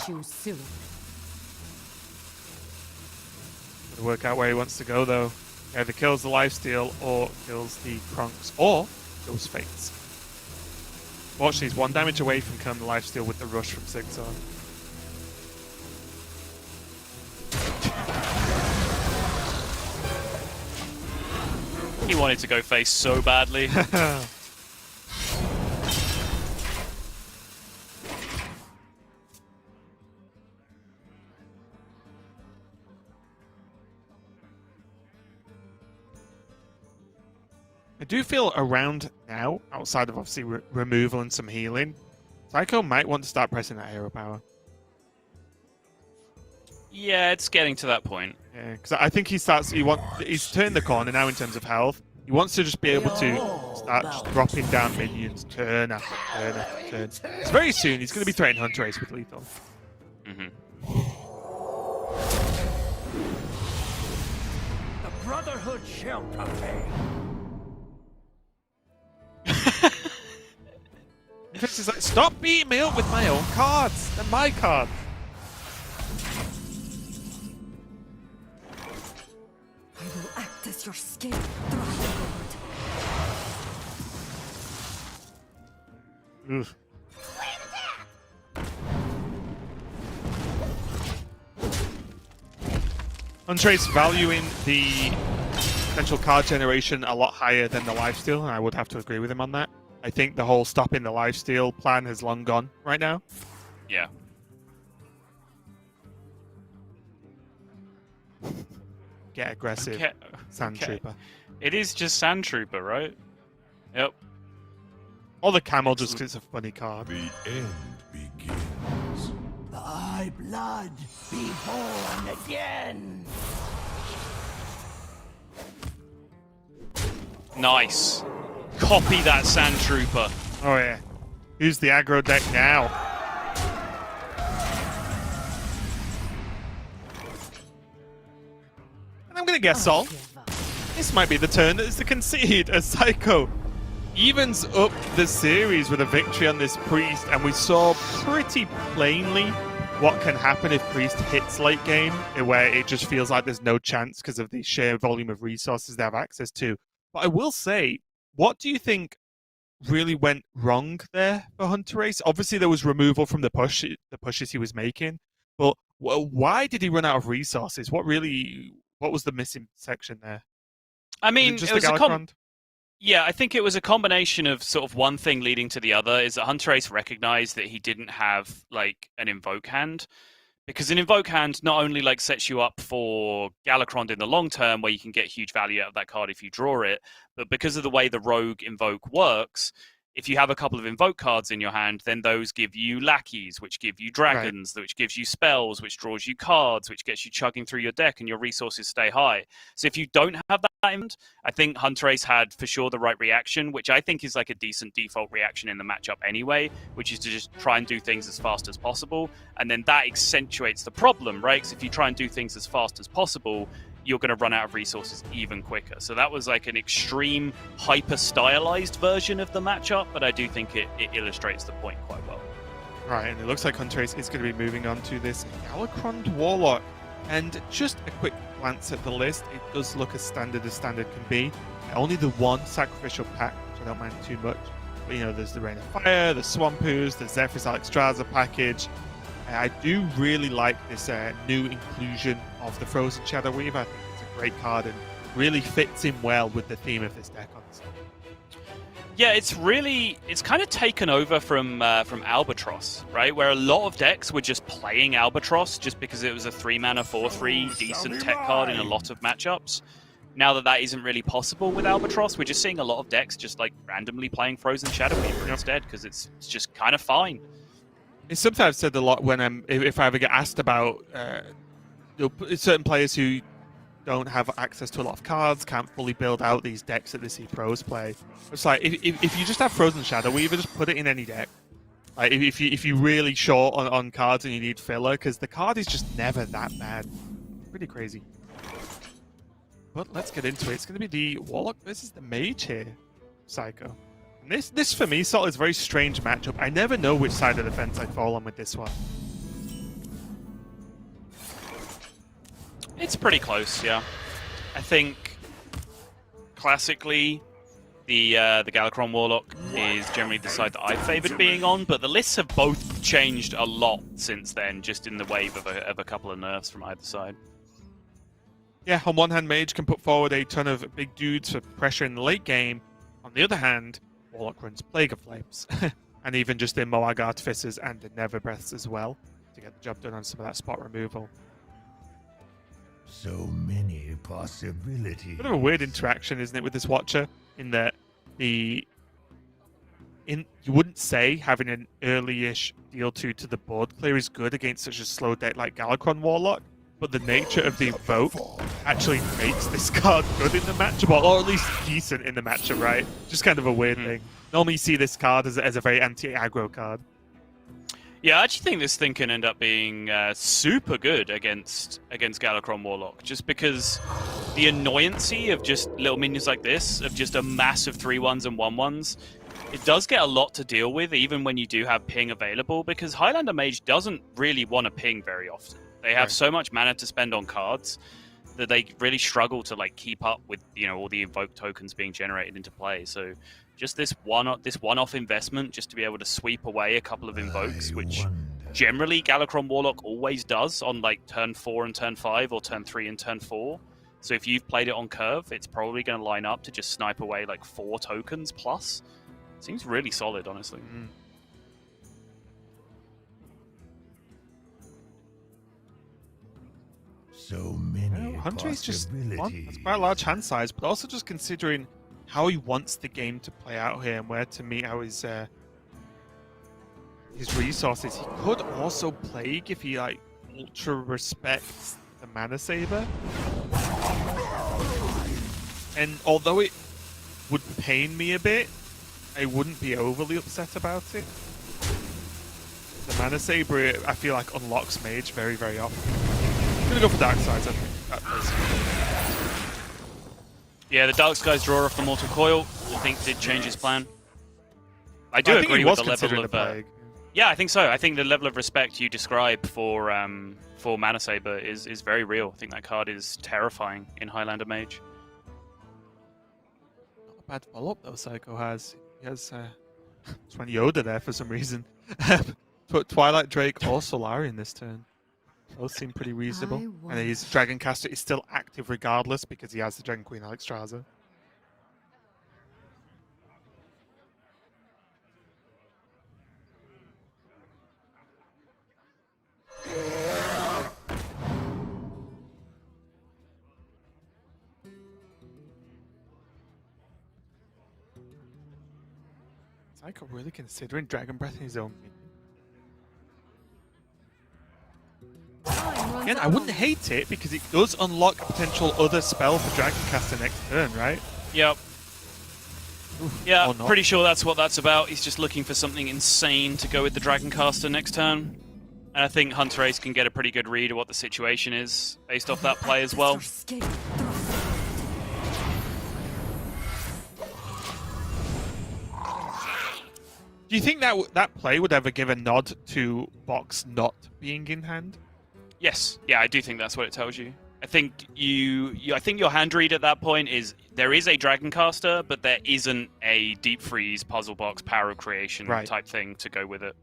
Choose soon. Gotta work out where he wants to go, though. Either kills the lifesteal or kills the Krunks or goes Fates. Fortunately, he's 1 damage away from killing the lifesteal with the rush from Zigzar. He wanted to go face so badly. I do feel around now, outside of obviously removal and some healing, Seiko might want to start pressing that hero power. Yeah, it's getting to that point. Yeah, because I think he's turned the corner now in terms of health. He wants to just be able to start just dropping down minions turn after turn after turn. So very soon he's going to be threatening Hunterace with lethal. The Brotherhood shall prevail. He's like, stop beating me up with my own cards. They're my cards. I will act as your scapegoat, Dragonlord. Oof. Hunterace valuing the potential card generation a lot higher than the lifesteal, and I would have to agree with him on that. I think the whole stopping the lifesteal plan has long gone right now. Yeah. Get aggressive, Okay. Sand Trooper. It is just Sand Trooper, right? Yep. Or the Camel just because it's a funny card. The end begins. Thy blood be born again. Nice. Copy that Sand Trooper. Oh yeah. Who's the aggro deck now? And I'm gonna guess Sol. This might be the turn that is to concede as Seiko evens up the series with a victory on this Priest, and we saw pretty plainly what can happen if Priest hits late game, where it just feels like there's no chance because of the sheer volume of resources they have access to. But I will say, what do you think really went wrong there for Hunterace? Obviously, there was removal from the pushes he was making, but why did he run out of resources? What was the missing section there? I mean, was it was a Yeah, I think it was a combination of sort of one thing leading to the other. Is that Hunterace recognized that he didn't have like an invoke hand, because an invoke hand not only like sets you up for Galakron in the long term, where you can get huge value out of that card if you draw it, but because of the way the rogue invoke works, if you have a couple of invoke cards in your hand, then those give you lackeys, which give you dragons, which gives you spells, which draws you cards, which gets you chugging through your deck, and your resources stay high. So if you don't have that in mind, I think Hunterace had for sure the right reaction, which I think is like a decent default reaction in the matchup anyway, which is to just try and do things as fast as possible. And then that accentuates the problem, right? Because if you try and do things as fast as possible, you're going to run out of resources even quicker. So that was like an extreme, hyper-stylized version of the matchup, but I do think it illustrates the point quite well. Right, and it looks like Hunterace is going to be moving on to this Galakron Warlock. And just a quick glance at the list, it does look as standard can be. Only the one sacrificial pack, which I don't mind too much. But, you know, there's the Rain of Fire, the Swampoos, the Zephyr's Alexstrasza package. I do really like this new inclusion of the Frozen Shadow Weaver. I think it's a great card and really fits in well with the theme of this deck, honestly. Yeah, it's kind of taken over from Albatross, right? Where a lot of decks were just playing Albatross just because it was a 3-mana 4/3 decent tech card in a lot of matchups. Now that isn't really possible with Albatross, we're just seeing a lot of decks just like randomly playing Frozen Shadow Weaver instead because it's just kind of fine. It's something I've said a lot when if I ever get asked about certain players who don't have access to a lot of cards, can't fully build out these decks that they see pros play. It's like if you just have Frozen Shadow Weaver, just put it in any deck. Like if you're really short on cards and you need filler, because the card is just never that bad. Pretty crazy. But let's get into it. It's going to be the Warlock versus the Mage here, Seiko. And this for me, Sol, is a very strange matchup. I never know which side of the fence I fall on with this one. It's pretty close, yeah. I think classically the Galakron Warlock is generally the side that I favoured being on, but the lists have both changed a lot since then, just in the wave of a couple of nerfs from either side. Yeah, on one hand, Mage can put forward a ton of big dudes for pressure in the late game. On the other hand, Warlock runs Plague of Flames, and even just the Moag Artificers and the Never Breaths as well to get the job done on some of that spot removal. So many possibilities. Bit of a weird interaction, isn't it, with this Watcher? In that you wouldn't say having an early-ish deal 2 to the board clear is good against such a slow deck like Galakron Warlock, but the nature of the Invoke actually makes this card good in the matchup, or at least decent in the matchup, right? Just kind of a weird thing. Normally you see this card as a very anti-aggro card. Yeah, I actually think this thing can end up being super good against Galakron Warlock, just because the annoyancy of just little minions like this, of just a massive 3/1s and 1/1s, it does get a lot to deal with, even when you do have ping available, because Highlander Mage doesn't really want to ping very often. They have so much mana to spend on cards that they really struggle to like keep up with, you know, all the invoke tokens being generated into play. So just this one-off investment just to be able to sweep away a couple of invokes, which generally Galakron Warlock always does on like turn 4 and turn 5 or turn 3 and turn 4. So if you've played it on curve, it's probably going to line up to just snipe away like 4 tokens plus. Seems really solid, honestly. So many Hunterace just that's quite a large hand size, but also just considering how he wants the game to play out here and where to meet out his resources. He could also Plague if he like ultra respects the Mana Saber. And although it would pain me a bit, I wouldn't be overly upset about it. The Mana Saber, I feel like, unlocks Mage very, very often. I'm gonna go for Dark Sides, I think. Yeah, the Dark Skies draw off the Mortal Coil, I think, did change his plan. I do agree with the level of... yeah, I think so. I think the level of respect you describe for Mana Saber is very real. I think that card is terrifying in Highlander Mage. Not a bad follow-up, though, Seiko has. He has 20 Yoda there for some reason. Twilight Drake or Solarian this turn. Both seem pretty reasonable. And his Dragon Caster is still active regardless because he has the Dragon Queen Alexstrasza. Seiko really considering Dragon Breath in his own minion. Again, I wouldn't hate it because it does unlock a potential other spell for Dragoncaster next turn, right? Yep. Oof, Yeah, pretty sure that's what that's about. He's just looking for something insane to go with the Dragoncaster next turn. And I think Hunterace can get a pretty good read of what the situation is based off that play as well. Do you think that that play would ever give a nod to Box not being in hand? Yes, yeah, I do think that's what it tells you. I think I think your hand read at that point is there is a Dragoncaster, but there isn't a Deep Freeze, Puzzle Box, Power of Creation type thing to go with it.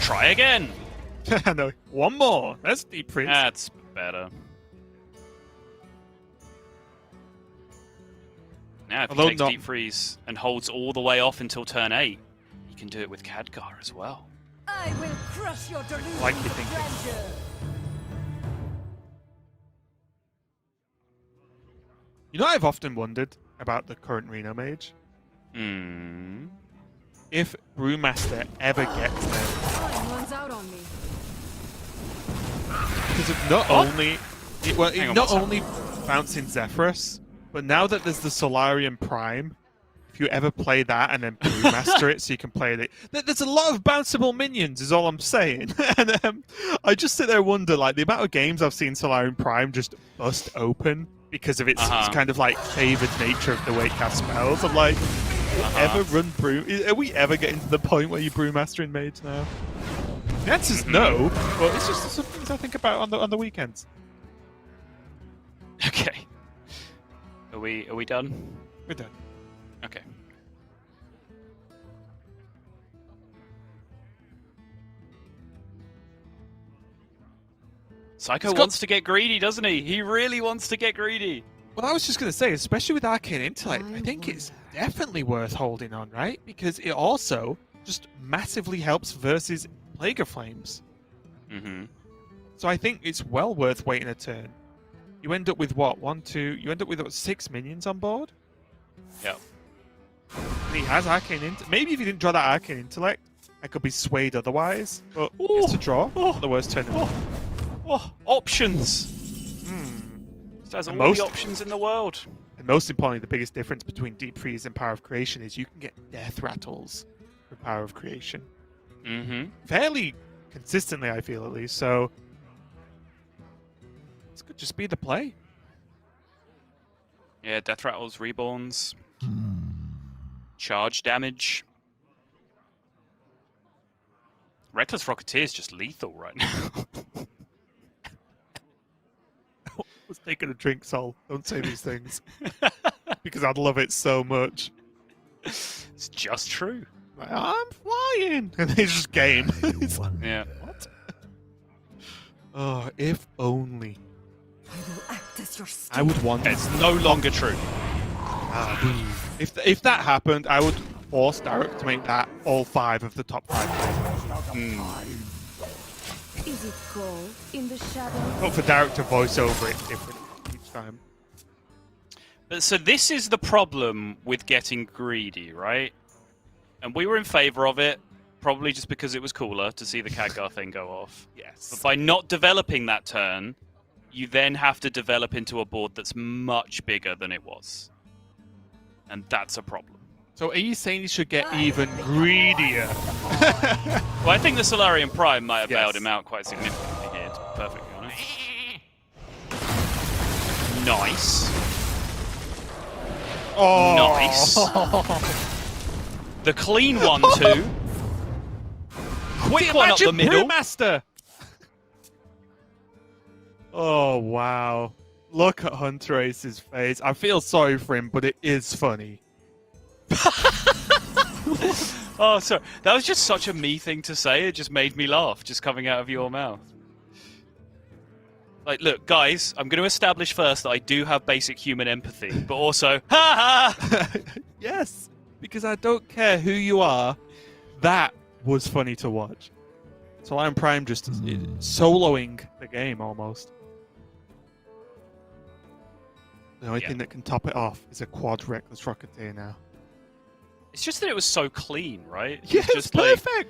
Try again. No, one more. That's Deep Freeze. That's better. Now, if he takes Deep Freeze and holds all the way off until turn 8, he can do it with Khadgar as well. I will crush your delusion. Like you think. You know, I've often wondered about the current Reno Mage. If Brewmaster ever gets there. Time runs out on me. Because it not only it not only bouncing Zephyrus, but now that there's the Solarian Prime, if you ever play that and then Brewmaster it, so you can play it. There's a lot of bounceable minions, is all I'm saying. And I just sit there and wonder, like, the amount of games I've seen Solarian Prime just bust open because of its kind of like favoured nature of the way it casts spells. I'm like, ever run Brew? Are we ever getting to the point where you're Brewmastering Mage now? The answer's no, but it's just some things I think about on the weekends. Okay. Are we done? We're done. Okay. Seiko wants to get greedy, doesn't he? He really wants to get greedy. Well, I was just going to say, especially with Arcane Intellect, I think it's definitely worth holding on, right? Because it also just massively helps versus Plague of Flames. So I think it's well worth waiting a turn. You end up with what? 1, 2... You end up with what, 6 minions on board? Yep. And he has Arcane Intellect. Maybe if he didn't draw that Arcane Intellect, I could be swayed otherwise. But it's a draw. Not the worst turn in the world. Options! Just has all the options in the world. And most importantly, the biggest difference between Deep Freeze and Power of Creation is you can get Death Rattles with Power of Creation. Fairly consistently, I feel, at least. So this could just be the play. Yeah, Death Rattles, Reborns. Charge damage. Reckless Rocketeer is just lethal right now. I was taking a drink, Sol. Don't say these things. Because I'd love it so much. It's just true. Like, I'm flying! And it's just game. Yeah. What? Oh, if only. I will act as your I would want it. It's no longer true. If that happened, I would force Derek to make that all 5 of the top 5. Is it cold in the shadow? But for Derek to voice over it different each time. But so this is the problem with getting greedy, right? And we were in favor of it, probably just because it was cooler to see the Khadgar thing go off. Yes. But by not developing that turn, you then have to develop into a board that's much bigger than it was. And that's a problem. So are you saying you should get even greedier? Well, I think the Solarian Prime might have bailed him out quite significantly here, to be perfectly honest. Nice. Oh. Nice. The clean one, too. Quick one up the middle. Brewmaster! Oh, wow. Look at Hunterace's face. I feel sorry for him, but it is funny. Oh, sorry. That was just such a me thing to say. It just made me laugh, just coming out of your mouth. Like, look, guys, I'm going to establish first that I do have basic human empathy, but also, ha ha! Yes, because I don't care who you are. That was funny to watch. Solarian Prime just soloing the game almost. The only thing that can top it off is a quad Reckless Rocketeer now. It's just that it was so clean, right? Yeah, It's just perfect! like,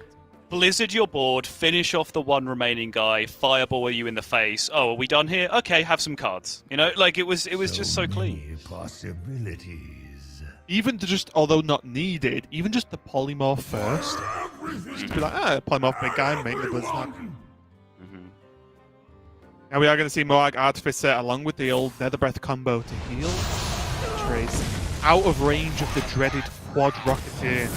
blizzard your board, finish off the one remaining guy, fireball you in the face. Oh, are we done here? Okay, have some cards. You know, like it was just so clean. Possibilities. Even just, although not needed, even just the polymorph first. Just to be like, polymorph big guy, make the blizzard happen. Now we are going to see Moag Artificer along with the old Netherbreath combo to heal Trace out of range of the dreaded quad Rocketeer.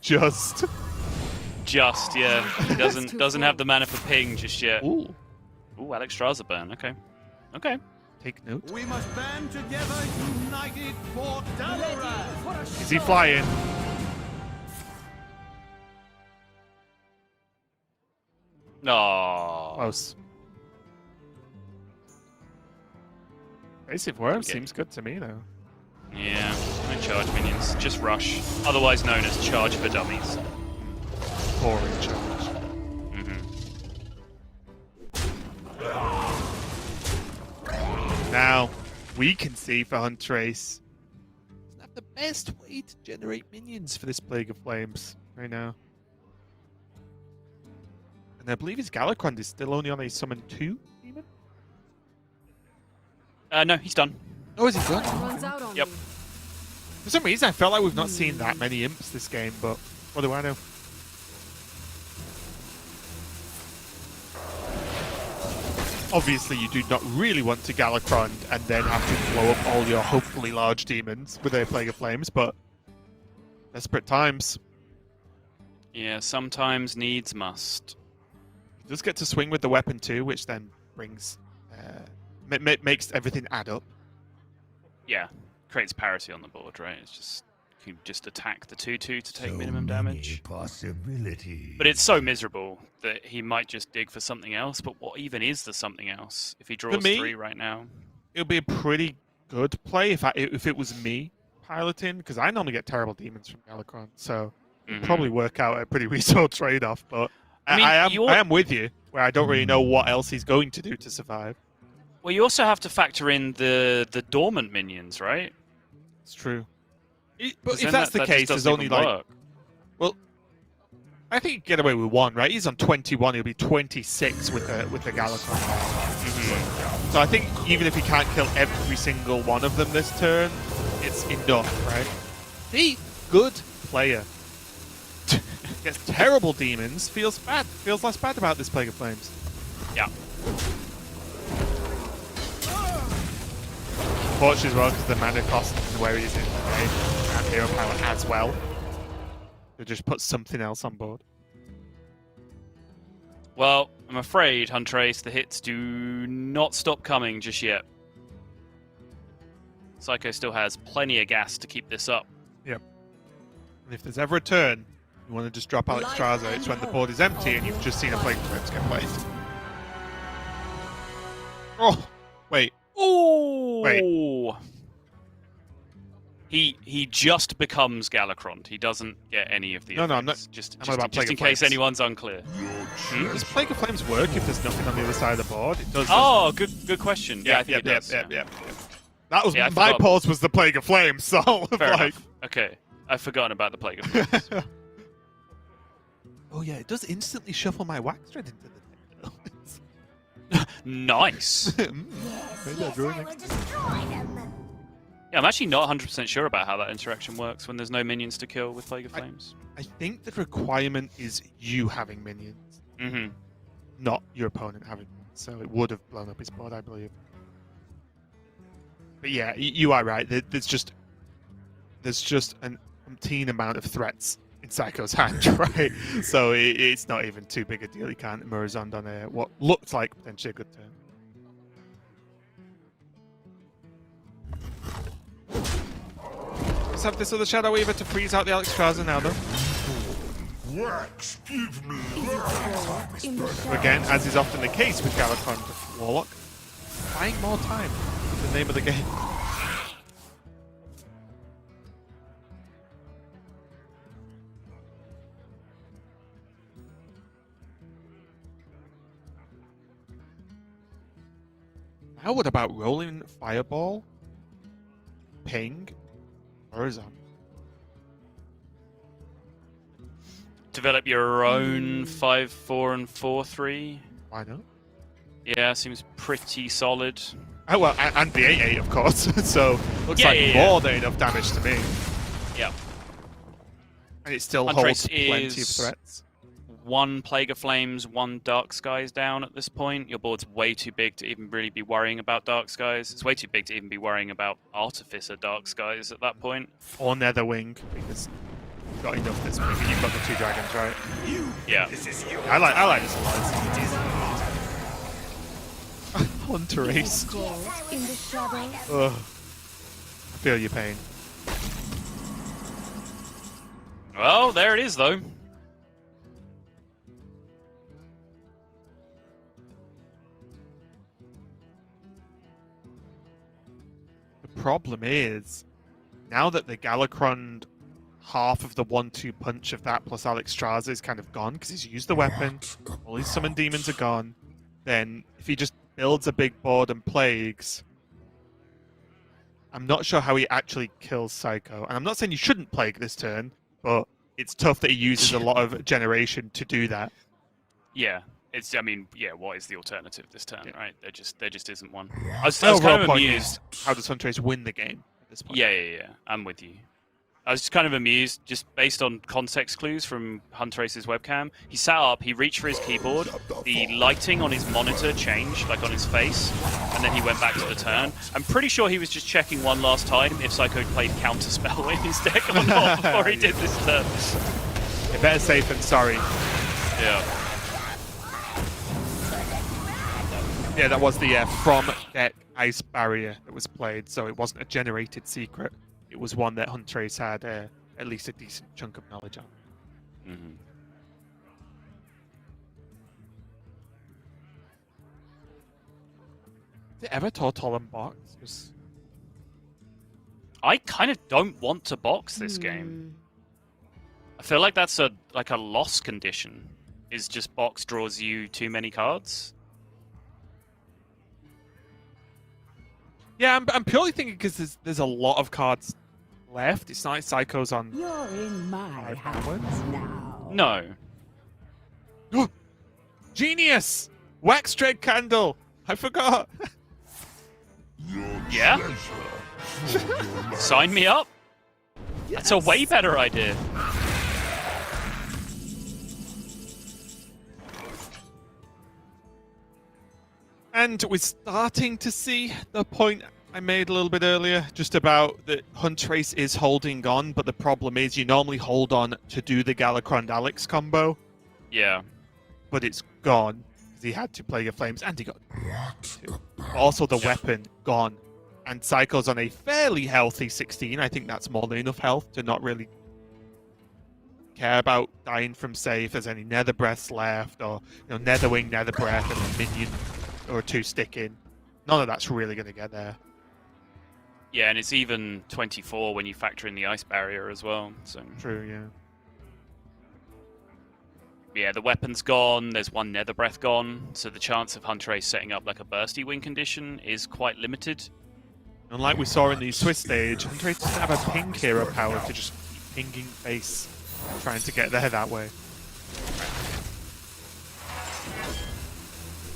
Just, yeah. He doesn't have the mana for ping just yet. Ooh, Alexstrasza burn. Okay. Take note. We must band together, united for Dalaran. Is he flying? No. Close. Evasive Worm seems good to me, though. Yeah, no charge minions. Just rush. Otherwise known as charge for dummies. Boring charge. Now, we can see for Hunterace doesn't have the best way to generate minions for this Plague of Flames right now. And I believe his Galakrond is still only on a summon 2 demon? No, he's done. Oh, is he done? Runs out on Yep. me. For some reason, I felt like we've not seen that many imps this game, but what do I know? Obviously, you do not really want to Galakrond and then have to blow up all your hopefully large demons with a Plague of Flames, but desperate times. Yeah, sometimes needs must. He does get to swing with the weapon too, which then brings makes everything add up. Yeah, creates parity on the board, right? It's just you just attack the 2/2 to take minimum damage. Possibilities. But it's so miserable that he might just dig for something else. But what even is the something else if he draws me, 3 right now? It would be a pretty good play if it was me piloting, because I normally get terrible demons from Galakrond, so it'd probably work out a pretty reasonable trade-off. But I am with you, where I don't really know what else he's going to do to survive. Well, you also have to factor in the dormant minions, right? It's true. But if then that's the that case, just there's doesn't only even like... work. Well, I think he'd get away with 1, right? He's on 21, he'll be 26 with the Galakrond. So I think even if he can't kill every single one of them this turn, it's enough, right? See? Good player. Gets terrible demons, feels less bad about this Plague of Flames. Yeah. Unfortunately as well, because the mana cost and where he is in the game, and hero power as well. To just put something else on board. Well, I'm afraid, Hunterace, the hits do not stop coming just yet. Seiko still has plenty of gas to keep this up. Yep. And if there's ever a turn you want to just drop Alexstrasza, it's when the board is empty and you've just seen a Plague of Flames get played. Oh, wait. Oh! Wait. He just becomes Galakrond. He doesn't get any of the No, I'm effects. not. Just about Plague in of case Flames. anyone's unclear. Does Plague of Flames work if there's nothing on the other side of the board? It does. Oh, good question. Yeah, I think it does. Yeah. That was Yeah, I my forgot. pause. Was the Plague of Flames? So Fair like, enough. Okay, I've forgotten about the Plague of Flames. oh yeah, it does instantly shuffle my Wax Thread into the deck. Nice. Maybe I'll draw next turn. Yeah, I'm actually not 100% sure about how that interaction works when there's no minions to kill with Plague of Flames. I think the requirement is you having minions, not your opponent having them. So it would have blown up his board, I believe. But yeah, you are right. There's just an umpteen amount of threats in Seiko's hand, right? So it's not even too big a deal. He can't Murazond on what looked like potentially a good turn. Let's have this other Shadow Weaver to freeze out the Alexstrasza now, though. Wax, give me Again, as is often the case with Galakrond Warlock, buying more time is the name of the game. Now what about rolling fireball? Ping? Horizon. Develop your own 5-4 and 4-3. Why not? Yeah, seems pretty solid. Oh well, and the 8/8 of course. So looks Yeah, like yeah, more than enough damage to me. Yeah. And it still Huntrace holds plenty of is threats. 1 Plague of Flames, 1 Dark Skies down at this point. Your board's way too big to even really be worrying about Dark Skies. It's way too big to even be worrying about Artificer Dark Skies at that point. Or Netherwing, because you've got enough this week. You've got the 2 dragons, right? Yeah. This is you. I like this a lot. Hunterace. In the shadows. Ugh. I feel your pain. Well, there it is, though. The problem is, now that the Galakron, half of the 1-2 punch of that plus Alexstrasza is kind of gone because he's used the weapon, all his summoned demons are gone, then if he just builds a big board and plagues, I'm not sure how he actually kills Seiko. And I'm not saying you shouldn't plague this turn, but it's tough that he uses a lot of generation to do that. Yeah. It's, I mean, yeah, what is the alternative this turn, right? There just isn't one. I was The kind of point amused. is, how does Hunterace win the game at this point? Yeah. I'm with you. I was just kind of amused, just based on context clues from Hunterace's webcam. He sat up, he reached for his keyboard, the lighting on his monitor changed, like on his face, and then he went back to the turn. I'm pretty sure he was just checking one last time if Seiko played Counterspell in his deck or not before he did this turn. Yeah, better safe than sorry. Yeah. Yeah, that was the from deck ice barrier that was played, so it wasn't a generated secret. It was one that Hunterace had at least a decent chunk of knowledge on. Mm-hmm. Is it ever Tortolan box? Just... I kind of don't want to box this game. I feel like that's a loss condition. Is just box draws you too many cards. Yeah, I'm purely thinking because there's a lot of cards left. It's not like Seiko's on. You're in my hands now. No. Genius! Wax Dread Candle! I forgot! Yeah? Sign me up? That's a way better idea. And we're starting to see the point I made a little bit earlier, just about that Hunterace is holding on, but the problem is you normally hold on to do the Galakron Alex combo. Yeah. But it's gone, because he had to play your Flames, and he got two. Also the weapon, gone. And Seiko's on a fairly healthy 16. I think that's more than enough health to not really care about dying from say if there's any Nether Breaths left, or Netherwing, Nether Breath, and a minion or 2 stick in. None of that's really going to get there. Yeah, and it's even 24 when you factor in the ice barrier as well. So true, yeah. Yeah, the weapon's gone. There's 1 Nether Breath gone, so the chance of Hunterace setting up like a bursty win condition is quite limited. Unlike we saw in the Swiss stage, Hunterace doesn't have a ping hero power to just keep pinging base, trying to get there that way.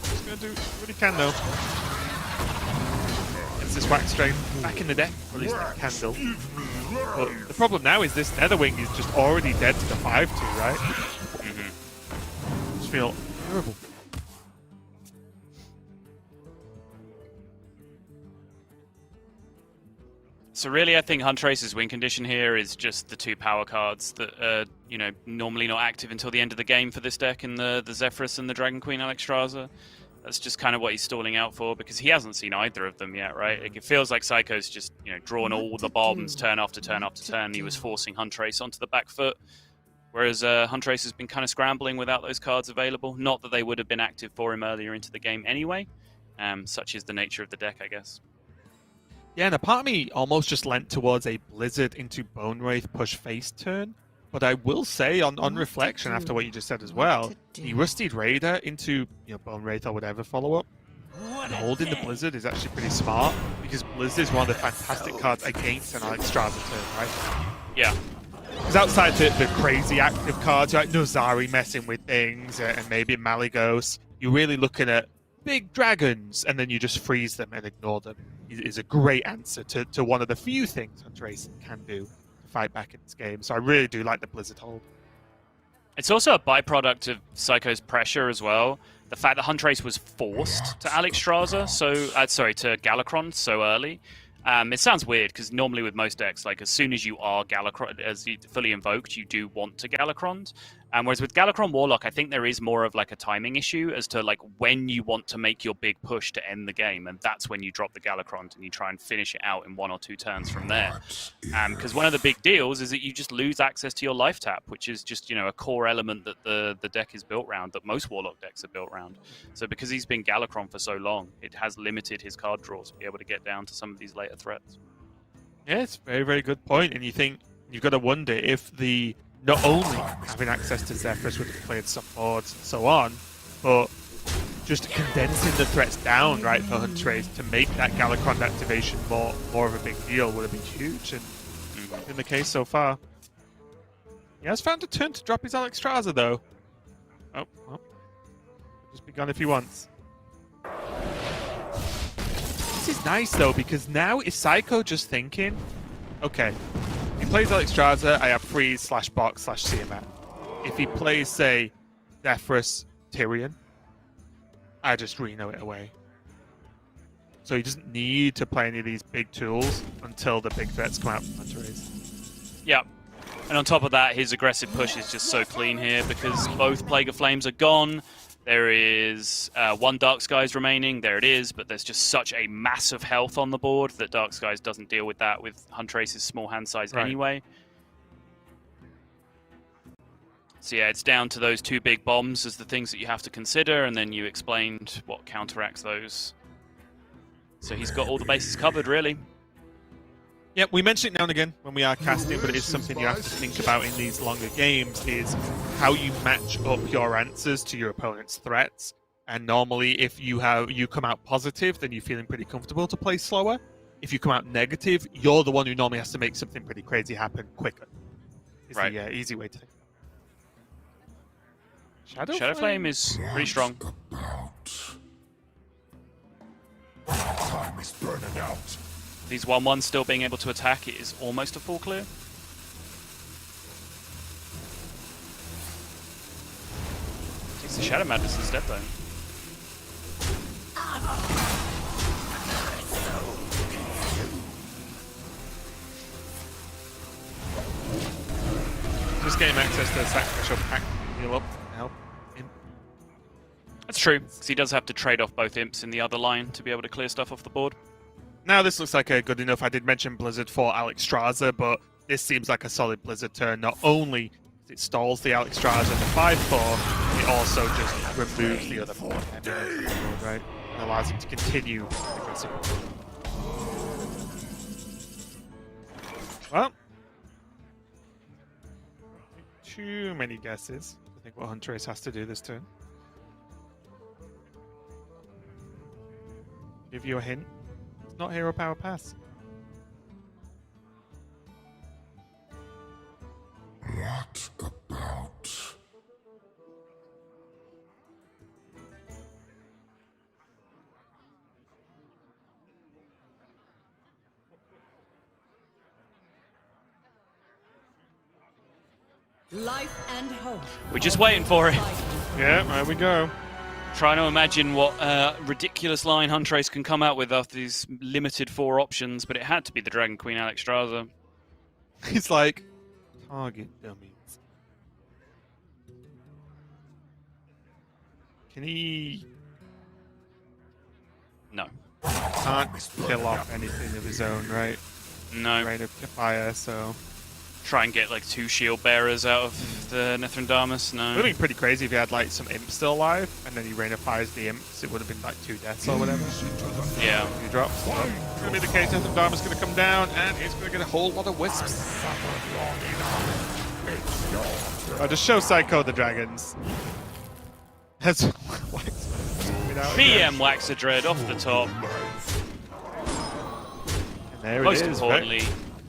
He's gonna do what he can though. Gets this Wax Drain back in the deck, or at least that candle. But the problem now is this Netherwing is just already dead to the 5-2, right? Just feel terrible. So really, I think Hunterace's win condition here is just the 2 power cards that are, normally not active until the end of the game for this deck in the Zephyrus and the Dragon Queen Alexstrasza. That's just kind of what he's stalling out for, because he hasn't seen either of them yet, right? Like, it feels like Seiko's just, drawn all the bombs turn after turn after turn. He was forcing Hunterace onto the back foot, whereas Hunterace has been kind of scrambling without those cards available. Not that they would have been active for him earlier into the game anyway. Such is the nature of the deck, I guess. Yeah, and a part of me almost just leant towards a Blizzard into Bone Wraith push face turn. But I will say, on reflection, after what you just said as well, the Rusted Raider into Bone Wraith or whatever follow-up, And holding the Blizzard is actually pretty smart, because Blizzard is one of the fantastic cards against an Alexstrasza turn, right? Yeah. Because outside the crazy active cards, like Nozari messing with things, and maybe Malygos, you're really looking at big dragons, and then you just freeze them and ignore them. Is a great answer to one of the few things Hunterace can do to fight back in this game. So I really do like the Blizzard hold. It's also a byproduct of Seiko's pressure as well. The fact that Hunterace was forced to Alexstrasza, to Galakron so early. It sounds weird because normally with most decks, like as soon as you are Galakron, as you fully invoked, you do want to Galakron. Whereas with Galakron Warlock, I think there is more of like a timing issue as to like when you want to make your big push to end the game, and that's when you drop the Galakron and you try and finish it out in 1 or 2 turns from there. Because one of the big deals is that you just lose access to your life tap, which is just, you know, a core element that the deck is built around, that most Warlock decks are built around. So because he's been Galakron for so long, it has limited his card draws to be able to get down to some of these later threats. Yeah, it's a very, very good point. And you think you've got to wonder if the not only having access to Zephyrus would have played some boards and so on, but just condensing the threats down, right, for Hunterace to make that Galakron activation more of a big deal would have been huge, and been the case so far. He has found a turn to drop his Alexstrasza, though. Oh, well. Just be gone if he wants. This is nice, though, because now is Seiko just thinking, okay, if he plays Alexstrasza, I have freeze/box/CMF. If he plays, say, Zephyrus Tyrion, I just Reno it away. So he doesn't need to play any of these big tools until the big threats come out from Hunterace. Yeah. And on top of that, his aggressive push is just so clean here because both Plague of Flames are gone. There is 1 Dark Skies remaining. There it is, but there's just such a massive health on the board that Dark Skies doesn't deal with that with Hunterace's small hand size anyway. So yeah, it's down to those 2 big bombs as the things that you have to consider, and then you explained what counteracts those. So he's got all the bases covered, really. Yeah, we mention it now and again when we are casting, but it is something you have to think about in these longer games, is how you match up your answers to your opponent's threats. And normally, if you come out positive, then you're feeling pretty comfortable to play slower. If you come out negative, you're the one who normally has to make something pretty crazy happen quicker. Is the easy way to think. Shadow Flame is pretty strong. Time is burning out. These 1/1 still being able to attack, it is almost a full clear. Takes the Shadow Madness instead, though. Just getting access to the sacrificial pack to heal up and help him. That's true, because he does have to trade off both imps in the other line to be able to clear stuff off the board. Now this looks like a good enough. I did mention Blizzard for Alexstrasza, but this seems like a solid Blizzard turn. Not only it stalls the Alexstrasza and the 5/4, it also just removes the other 4, right? And allows him to continue aggressive. Well, too many guesses. I think what Hunterace has to do this turn. Give you a hint. Not Hero Power Pass. What about? Life and hope. We're just waiting for it. Yeah, there we go. Trying to imagine what ridiculous line Hunterace can come out with after these limited 4 options, but it had to be the Dragon Queen Alexstrasza. He's like, target dummies. Can he... No. Can't kill off anything of his own, right? No. Rain of Fire, so... Try and get like 2 shield bearers out of the Nethrandamus. No. It would have been pretty crazy if he had like some imps still alive, and then he Rain of Fires the imps. It would have been like 2 deaths or whatever. Yeah. He drops. So, it's going to be the case. Nethrandamus going to come down, and it's going to get a whole lot of wisps. I'll just show Seiko the dragons. That's BM Waxadread off the top. And there Most it is. importantly,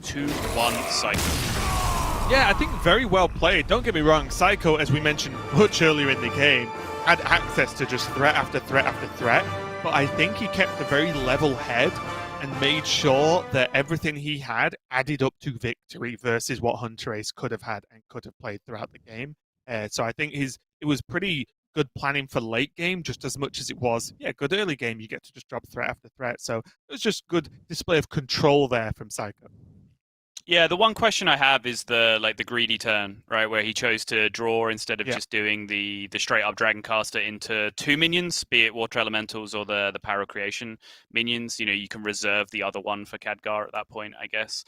2-1 Seiko. Yeah, I think very well played. Don't get me wrong, Seiko, as we mentioned much earlier in the game, had access to just threat after threat after threat, but I think he kept a very level head and made sure that everything he had added up to victory versus what Hunterace could have had and could have played throughout the game. So I think it was pretty good planning for late game, just as much as it was, good early game. You get to just drop threat after threat. So it was just good display of control there from Seiko. Yeah, the one question I have is the greedy turn, right, where he chose to draw instead of just doing the straight up Dragon Caster into 2 minions, be it Water Elementals or the Power Creation minions. You know, you can reserve the other one for Khadgar at that point, I guess.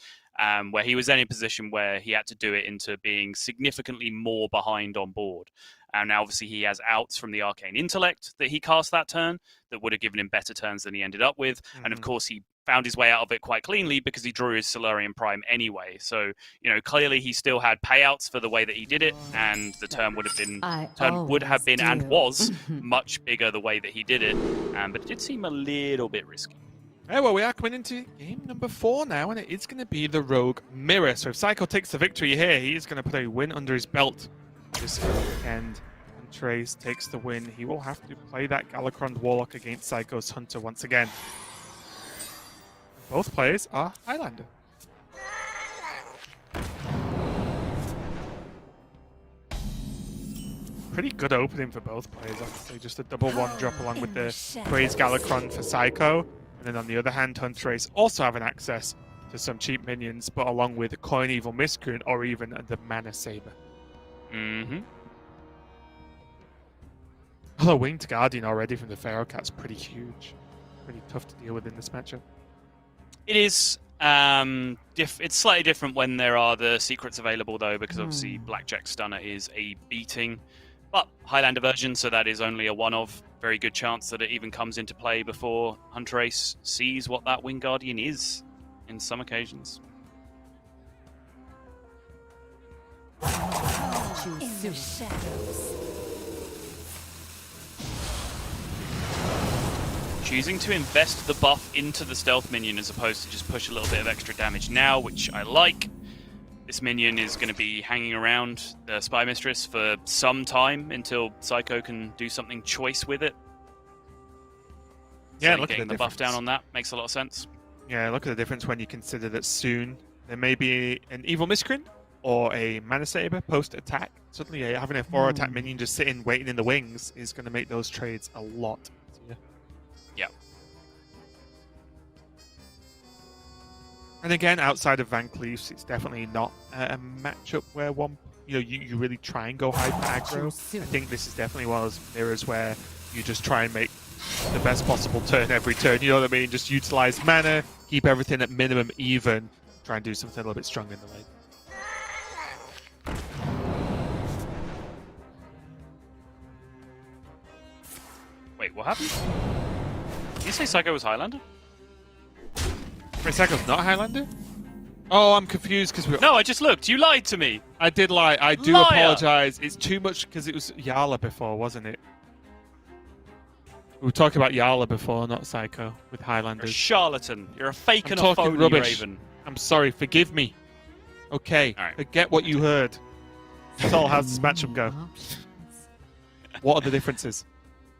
Where he was then in a position where he had to do it into being significantly more behind on board. Now, obviously, he has outs from the Arcane Intellect that he cast that turn that would have given him better turns than he ended up with. Mm-hmm. And, of course, he found his way out of it quite cleanly because he drew his Solarian Prime anyway. So, you know, clearly he still had payouts for the way that he did it, and the turn would have been and was much bigger the way that he did it. But it did seem a little bit risky. Yeah, well, we are coming into game number 4 now, and it is going to be the Rogue Mirror. So if Seiko takes the victory here, he is going to put a win under his belt this weekend. And Trace takes the win. He will have to play that Galakron Warlock against Seiko's Hunter once again. Both players are Highlander. Pretty good opening for both players, obviously. Just a double 1-drop along with the Praise Galakron for Seiko. And then on the other hand, Hunterace also having access to some cheap minions, but along with Coin Evil Miscreant or even the Mana Saber. Mm-hmm. Although Winged Guardian already from the Pharaoh Cat's pretty huge. Pretty tough to deal with in this matchup. It is. It's slightly different when there are the secrets available, though, because obviously Blackjack Stunner is a beating. But Highlander version, so that is only a one-of. Very good chance that it even comes into play before Hunterace sees what that Winged Guardian is in some occasions. In the shadows. Choosing to invest the buff into the stealth minion as opposed to just push a little bit of extra damage now, which I like. This minion is going to be hanging around the Spy Mistress for some time until Seiko can do something choice with it. Yeah, so look getting at the buff down on that makes a lot of sense. Yeah, look at the difference when you consider that soon there may be an Evil Miscreant or a Mana Saber post-attack. Suddenly having a 4-attack minion just sitting, waiting in the wings is going to make those trades a lot easier. Yeah. And again, outside of Van Cleef's, it's definitely not a matchup where you really try and go hyper aggro. I think this is definitely one of those mirrors where you just try and make the best possible turn every turn. You know what I mean? Just utilize mana, keep everything at minimum even, try and do something a little bit stronger in the late. Wait, what happened? Did you say Seiko was Highlander? Wait, Seiko's not Highlander? Oh, I'm confused because No, I just looked. You lied to me. I did lie. I do apologize. It's too much because it was Yala before, wasn't it? We were talking about Yala before, not Seiko, with Highlanders. You're a charlatan. You're a fake I'm and a talking phony, rubbish. Raven. I'm sorry. Forgive me. Okay. All right. Forget what you heard. That's all. How's this matchup go? What are the differences?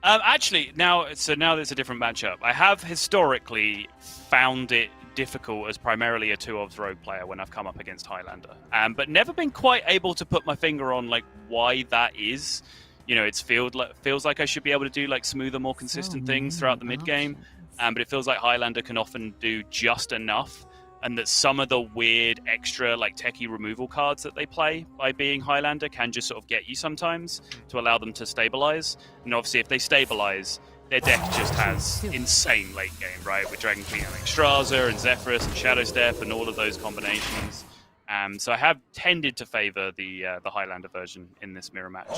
Actually, now there's a different matchup. I have historically found it difficult as primarily a 2-of rogue player when I've come up against Highlander, but never been quite able to put my finger on like why that is. You know, feels like I should be able to do like smoother, more consistent things throughout the mid game, but it feels like Highlander can often do just enough, and that some of the weird extra like techie removal cards that they play by being Highlander can just sort of get you sometimes to allow them to stabilize. And obviously, if they stabilize, their deck just has insane late game, right? With Dragon Queen and Extraza and Zephyrus and Shadow Step and all of those combinations. So I have tended to favor the Highlander version in this mirror match.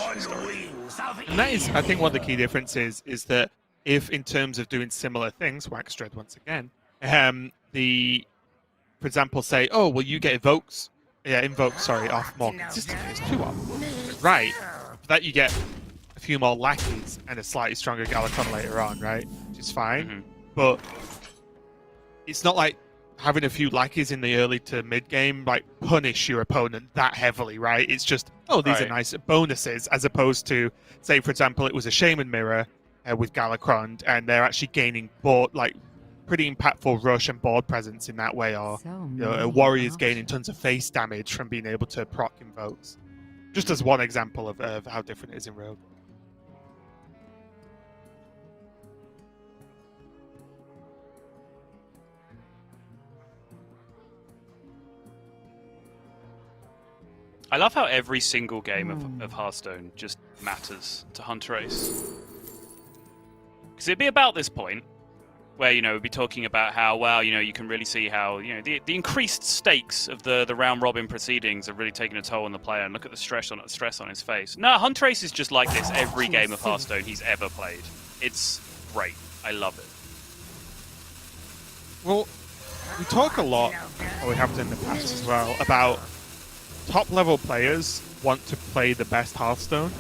And that is, I think, one of the key differences is that if, in terms of doing similar things, Waxdread once again, for example, say, oh, well, you get invokes off more consistently. It's 2-off. Right. For that, you get a few more lackeys. and a slightly stronger Galacron later on, right? Which is fine. Mm-hmm. But it's not like having a few lackeys in the early to mid game like punish your opponent that heavily, right? It's just, oh, these are nice bonuses, as opposed to, say, for example, it was a Shaman Mirror with Galacron, and they're actually gaining board, like pretty impactful rush and board presence in that way, or a warrior's gaining tons of face damage from being able to proc invokes. Just as one example of how different it is in Rogue. I love how every single game of Hearthstone just matters to Hunterace. Because it'd be about this point where, you know, we'd be talking about how, well, you know, you can really see how, you know, the increased stakes of the round-robin proceedings are really taking a toll on the player, and look at the stress on his face. No, Hunterace is just like this every game of Hearthstone he's ever played. It's great. I love it. Well, we talk a lot, or we have done in the past as well, about top-level players want to play the best Hearthstone,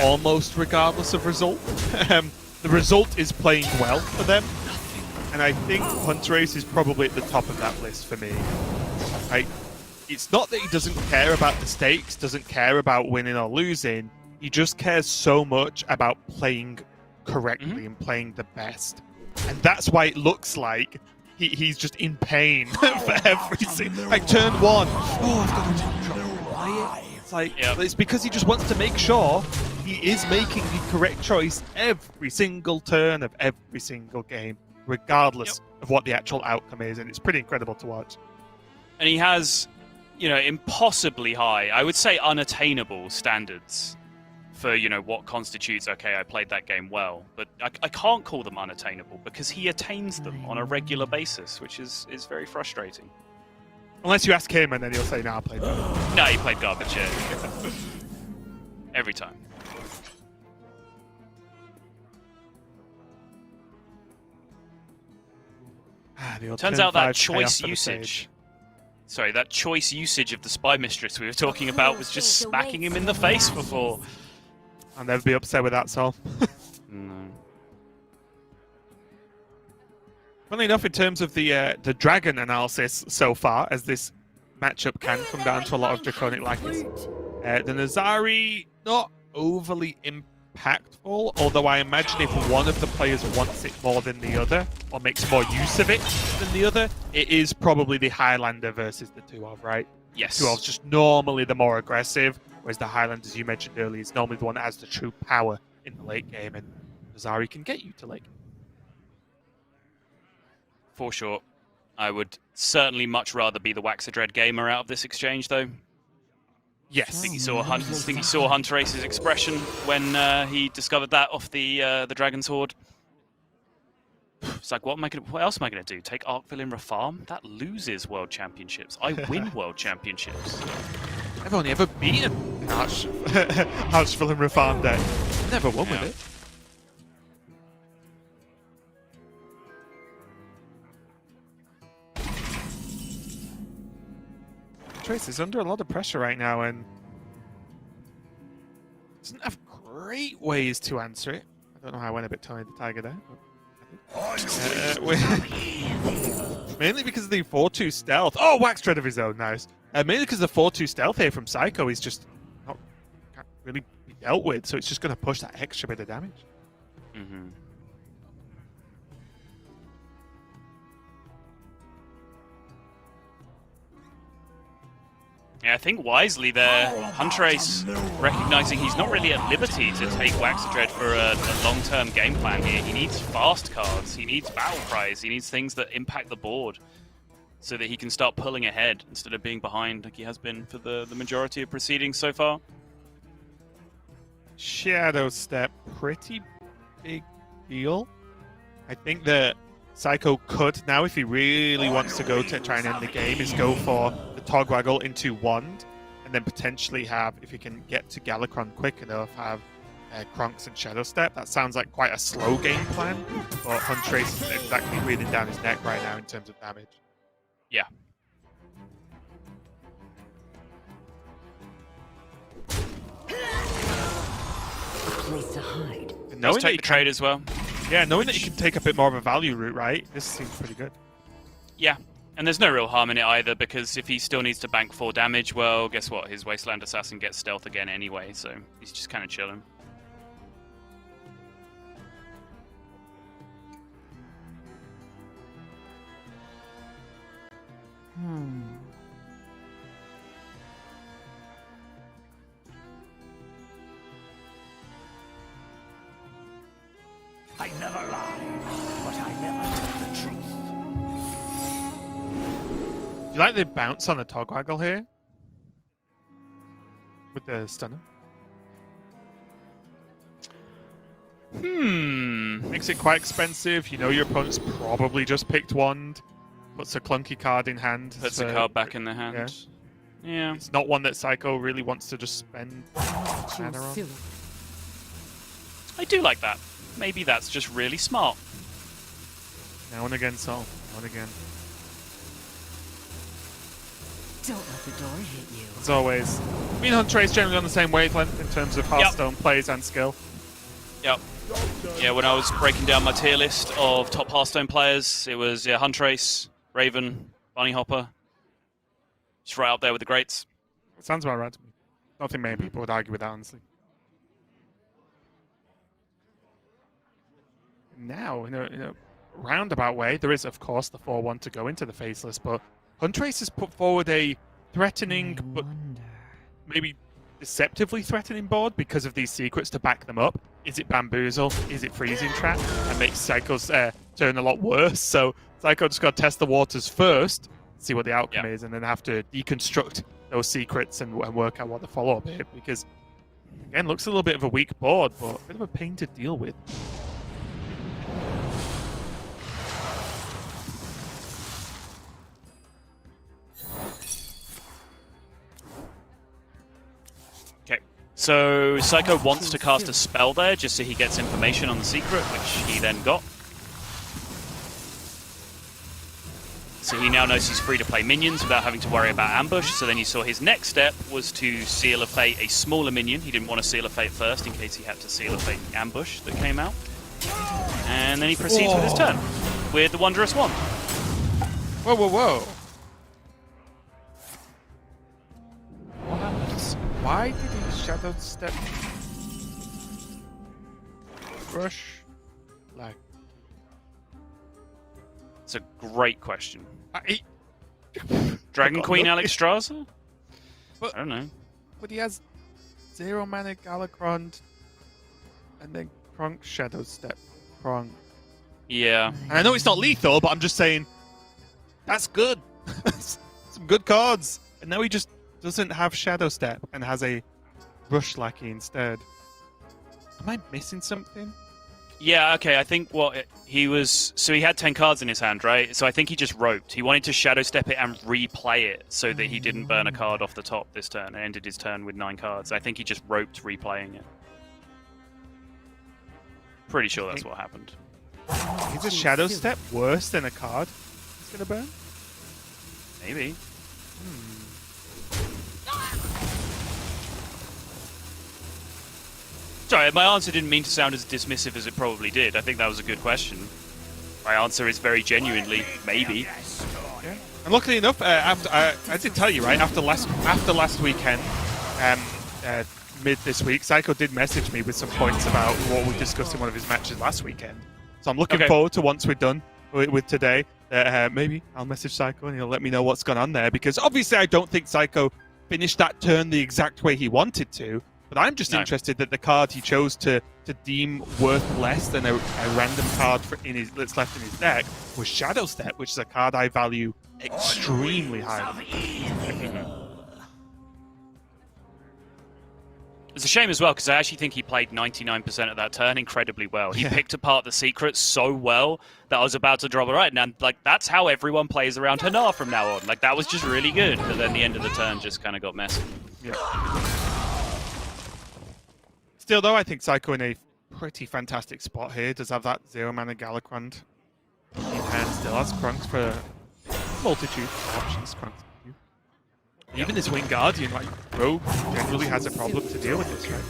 almost regardless of result. The result is playing well for them, and I think Hunterace is probably at the top of that list for me. It's not that he doesn't care about the stakes, doesn't care about winning or losing, he just cares so much about playing correctly and playing the best. And that's why it looks like he's just in pain for every single... Like, turn one, oh, I've got to play it. It's like, it's because he just wants to make sure he is making the correct choice every single turn of every single game, regardless of what the actual outcome is, and it's pretty incredible to watch. And he has, you know, impossibly high, I would say unattainable standards for, you know, what constitutes, okay, I played that game well, but I can't call them unattainable because he attains them on a regular basis, which is very frustrating. Unless you ask him, and then he'll say, no, I played garbage. No, he played garbage, yeah. Every time. Turns out that choice usage... Sorry, that choice usage of the Spy Mistress we were talking about was just smacking him in the face before. I'll never be upset with that, Sol. No. Funnily enough, in terms of the dragon analysis so far, as this matchup can come down to a lot of draconic lackeys, the Nazari, not overly impactful, although I imagine if one of the players wants it more than the other, or makes more use of it than the other, it is probably the Highlander versus the 2-of, right? Yes. 2-of's just normally the more aggressive, whereas the Highlander, as you mentioned earlier, is normally the one that has the true power in the late game, and Nazari can get you to late game. For sure. I would certainly much rather be the Waxadread gamer out of this exchange, though. Yes. I think you saw Hunterace's expression when he discovered that off the Dragon's Horde. It's like, what else am I going to do? Take Arkville in Rafarm? That loses World Championships. I win World Championships. I've only ever beaten Archville and Rafarm deck. Never won with it. Trace is under a lot of pressure right now and doesn't have great ways to answer it. I don't know how I went a bit Tony the Tiger there. Mainly because of the 4-2 stealth. Oh, Wax Tread of his own, nice. Mainly because the 4-2 stealth here from Seiko is just can't really be dealt with, so it's just going to push that extra bit of damage. Mm-hmm. Yeah, I think wisely there, Hunterace recognizing he's not really at liberty to take Waxadread for a long-term game plan here. He needs fast cards, he needs battle cries, he needs things that impact the board so that he can start pulling ahead instead of being behind like he has been for the majority of proceedings so far. Shadow Step, pretty big deal. I think that Seiko could now, if he really wants to go to try and end the game, is go for the Togwaggle into Wand, and then potentially have, if he can get to Galacron quick enough, have Kronks and Shadow Step. That sounds like quite a slow game plan, but Hunterace is exactly breathing down his neck right now in terms of damage. Yeah. place to hide. Let's take the trade as well. Yeah, knowing that you can take a bit more of a value route, right? This seems pretty good. Yeah, and there's no real harm in it either, because if he still needs to bank 4 damage, well, guess what? His Wasteland Assassin gets stealth again anyway, so he's just kind of chilling. I never lie, but I never tell the truth. Do you like the bounce on the Togwaggle here? With the stunner? Makes it quite expensive. You know your opponent's probably just picked Wand. Puts a clunky card in hand. Puts a card back in the hand. Yeah. It's not one that Seiko really wants to just spend mana on. I do like that. Maybe that's just really smart. Now and again, Sol. Now and again. Don't let the door hit you. As always. Me and Hunterace generally on the same wavelength in terms of Hearthstone plays and skill. Yep. Yeah, when I was breaking down my tier list of top Hearthstone players, it was Hunterace, Raven, Bunny Hopper. Just right up there with the greats. It sounds about right to me. I don't think many people would argue with that, honestly. Now, in a roundabout way, there is, of course, the 4-1 to go into the Faceless, but Hunterace has put forward a threatening, but maybe deceptively threatening board because of these secrets to back them up. Is it Bamboozle? Is it Freezing Trap? That makes Seiko's turn a lot worse, so Seiko just got to test the waters first, see what the outcome is, and then have to deconstruct those secrets and work out what the follow-up is, because, again, looks a little bit of a weak board, but a bit of a pain to deal with. So Seiko wants to cast a spell there just so he gets information on the secret, which he then got. So he now knows he's free to play minions without having to worry about ambush. So then you saw his next step was to Seal of Fate a smaller minion. He didn't want to Seal of Fate first in case he had to Seal of Fate the ambush that came out. And then he proceeds with his turn with the Wondrous Wand. Whoa, whoa, whoa. What happens? Why did he Shadow Step? Rush? Like. It's a great question. Dragon Queen Alexstrasza? I don't know. But he has 0 mana Galakrond and then Kronk Shadow Step. Kronk. Yeah. And I know it's not lethal, but I'm just saying that's good. Some good cards. And now he just doesn't have Shadow Step and has a Rush Lackey instead. Am I missing something? Yeah, okay, I think what he was... So he had 10 cards in his hand, right? So I think he just roped. He wanted to Shadow Step it and replay it so that he didn't burn a card off the top this turn and ended his turn with 9 cards. I think he just roped replaying it. Pretty sure that's what happened. Is a Shadow Step worse than a card he's going to burn? Maybe. Sorry, my answer didn't mean to sound as dismissive as it probably did. I think that was a good question. My answer is very genuinely, maybe. Yeah. And luckily enough, after I did tell you, right, after last weekend, mid this week, Seiko did message me with some points about what we discussed in one of his matches last weekend. So I'm looking forward to once we're done with today, maybe I'll message Seiko and he'll let me know what's gone on there, because obviously I don't think Seiko finished that turn the exact way he wanted to. But I'm just interested that the card he chose to deem worth less than a random card that's left in his deck was Shadow Step, which is a card I value extremely highly. It's a shame as well, because I actually think he played 99% of that turn incredibly well. He picked apart the secrets so well that I was about to drop it right. And like, that's how everyone plays around Hanar from now on. Like, that was just really good. But then the end of the turn just kind of got messy. Yeah. Still, though, I think Seiko in a pretty fantastic spot here. Does have that 0 mana Galakrond in hand. Still has Krunks for a multitude of options. Krunks. Even this Winged Guardian, like, Rogue generally has a problem to deal with this, right?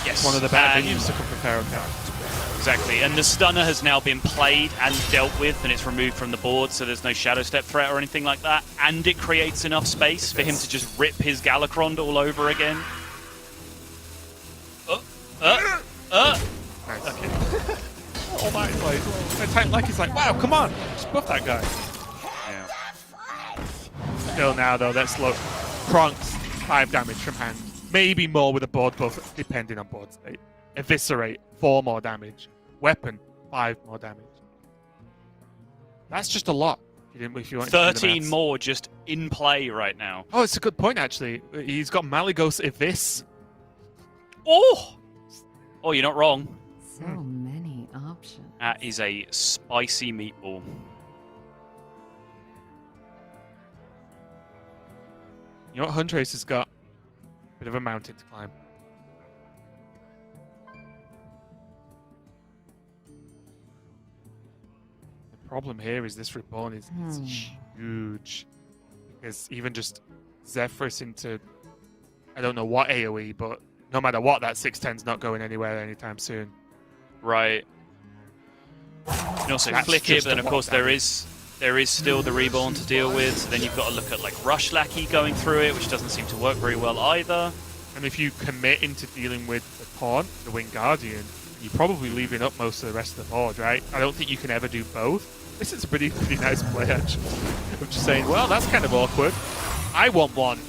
Yes. One of the better minions to come from Pharaoh Cat. Exactly, and the stunner has now been played and dealt with, and it's removed from the board, so there's no Shadow Step threat or anything like that, and it creates enough space for him to just rip his Galakron all over again. Nice. Okay. All that is like he's like, wow, come on, just buff that guy. Yeah. Still now though, let's look. Kronk's 5 damage from hand. Maybe more with a board buff, depending on board state. Eviscerate, 4 more damage. Weapon, 5 more damage. That's just a lot. If you want 13 more just in play right now. Oh, it's a good point actually. He's got Malygos Evis. Oh! Oh, you're not wrong. So many options. That is a spicy meatball. You know what Hunterace has got? A bit of a mountain to climb. The problem here is this Reborn is huge. Because even just Zephyrus into, I don't know what AoE, but no matter what, that 610's not going anywhere anytime soon. Right. You can also That's flick it, just but then a of course lot there is still the Reborn to deal with. So then you've got to look at like Rush Lackey going through it, which doesn't seem to work very well either. And if you commit into dealing with the Taunt, the Winged Guardian, you're probably leaving up most of the rest of the board, right? I don't think you can ever do both. This is a pretty nice play, actually. I'm just saying, well, that's kind of awkward. I want one.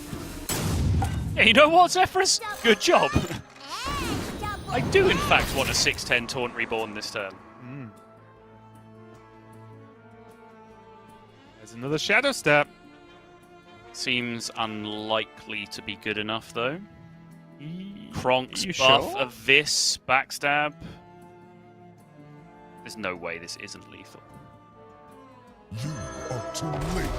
Yeah, you know what, Zephyrus? Good job. I do, in fact, want a 6/10 Taunt Reborn this turn. There's another Shadow Step. Seems unlikely to be good enough, though. Kronk's buff, sure? Avis, backstab. There's no way this isn't lethal. You are too late.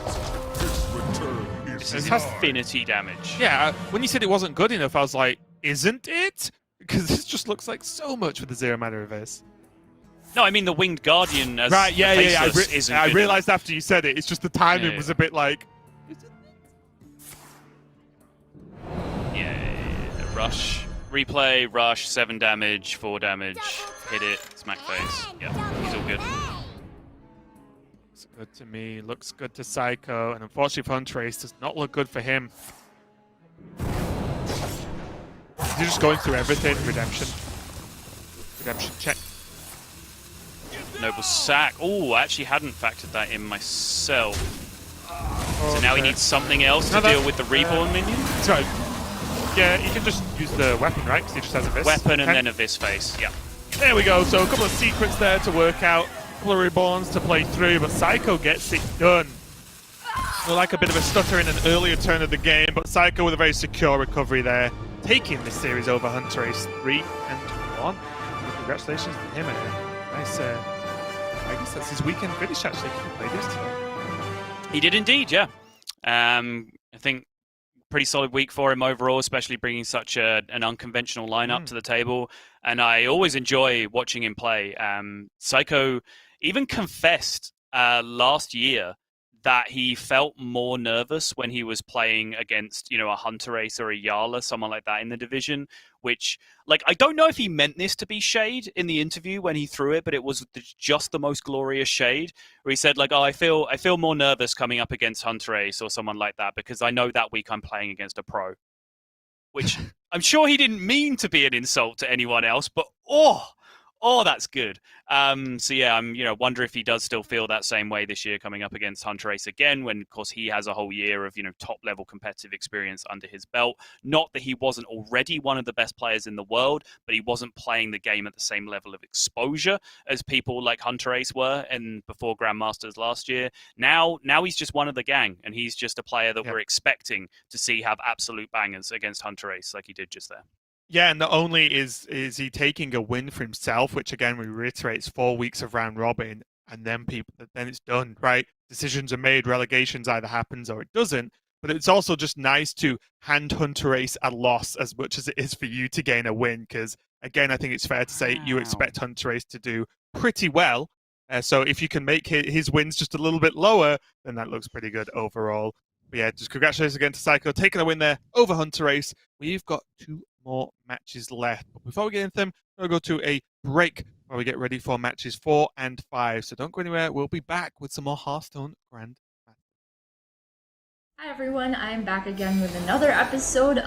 This return This is is Affinity damage. Yeah, when you said it wasn't good enough, I was like, isn't it? Because this just looks like so much with the 0 mana Avis. No, I mean the Winged Guardian as Right, yeah. isn't I good realized after you said it, it's just the timing was a bit like... Yeah, rush. Replay, rush, 7 damage, 4 damage, hit it, smack face. Yeah, he's all good. Looks good to me, looks good to Seiko, and unfortunately for Hunterace, does not look good for him. He's just going through everything. Redemption. Redemption check. Noble sack. Oh, I actually hadn't factored that in myself. So now he needs something else to deal with the Reborn minion? That's right. Yeah, he can just use the weapon, right? Because he just has a Vis. Weapon and then a Vis face, yeah. There we go. So a couple of secrets there to work out. A couple of Reborns to play through, but Seiko gets it done. Like a bit of a stutter in an earlier turn of the game, but Seiko with a very secure recovery there, taking this series over Hunterace 3-1. Congratulations to him. Nice. I guess that's his weekend finish actually. He played this today. He did indeed, yeah. I think pretty solid week for him overall, especially bringing such an unconventional lineup to the table. And I always enjoy watching him play. Seiko even confessed last year that he felt more nervous when he was playing against, a Hunterace or a Yala, someone like that in the division, which, I don't know if he meant this to be shade in the interview when he threw it, but it was just the most glorious shade, where he said, I feel more nervous coming up against Hunterace or someone like that because I know that week I'm playing against a pro. Which I'm sure he didn't mean to be an insult to anyone else, but that's good. So yeah, I'm wonder if he does still feel that same way this year coming up against Hunterace again, when of course he has a whole year of top level competitive experience under his belt. Not that he wasn't already one of the best players in the world, but he wasn't playing the game at the same level of exposure as people like Hunterace were and before Grandmasters last year. Now he's just one of the gang, and he's just a player that we're expecting to see have absolute bangers against Hunterace like he did just there. Yeah, and not only is he taking a win for himself, which again we reiterate is 4 weeks of round robin, and then it's done, right? Decisions are made, relegations either happens or it doesn't. But it's also just nice to hand Hunterace a loss as much as it is for you to gain a win, because again, I think it's fair to say you expect Hunterace to do pretty well. So if you can make his wins just a little bit lower, then that looks pretty good overall. But yeah, just congratulations again to Seiko taking a win there over Hunterace. We've got 2 more matches left. But before we get into them, we'll go to a break while we get ready for matches 4 and 5. So don't go anywhere. We'll be back with some more Hearthstone Grandmasters. Hi everyone, I'm back again with another episode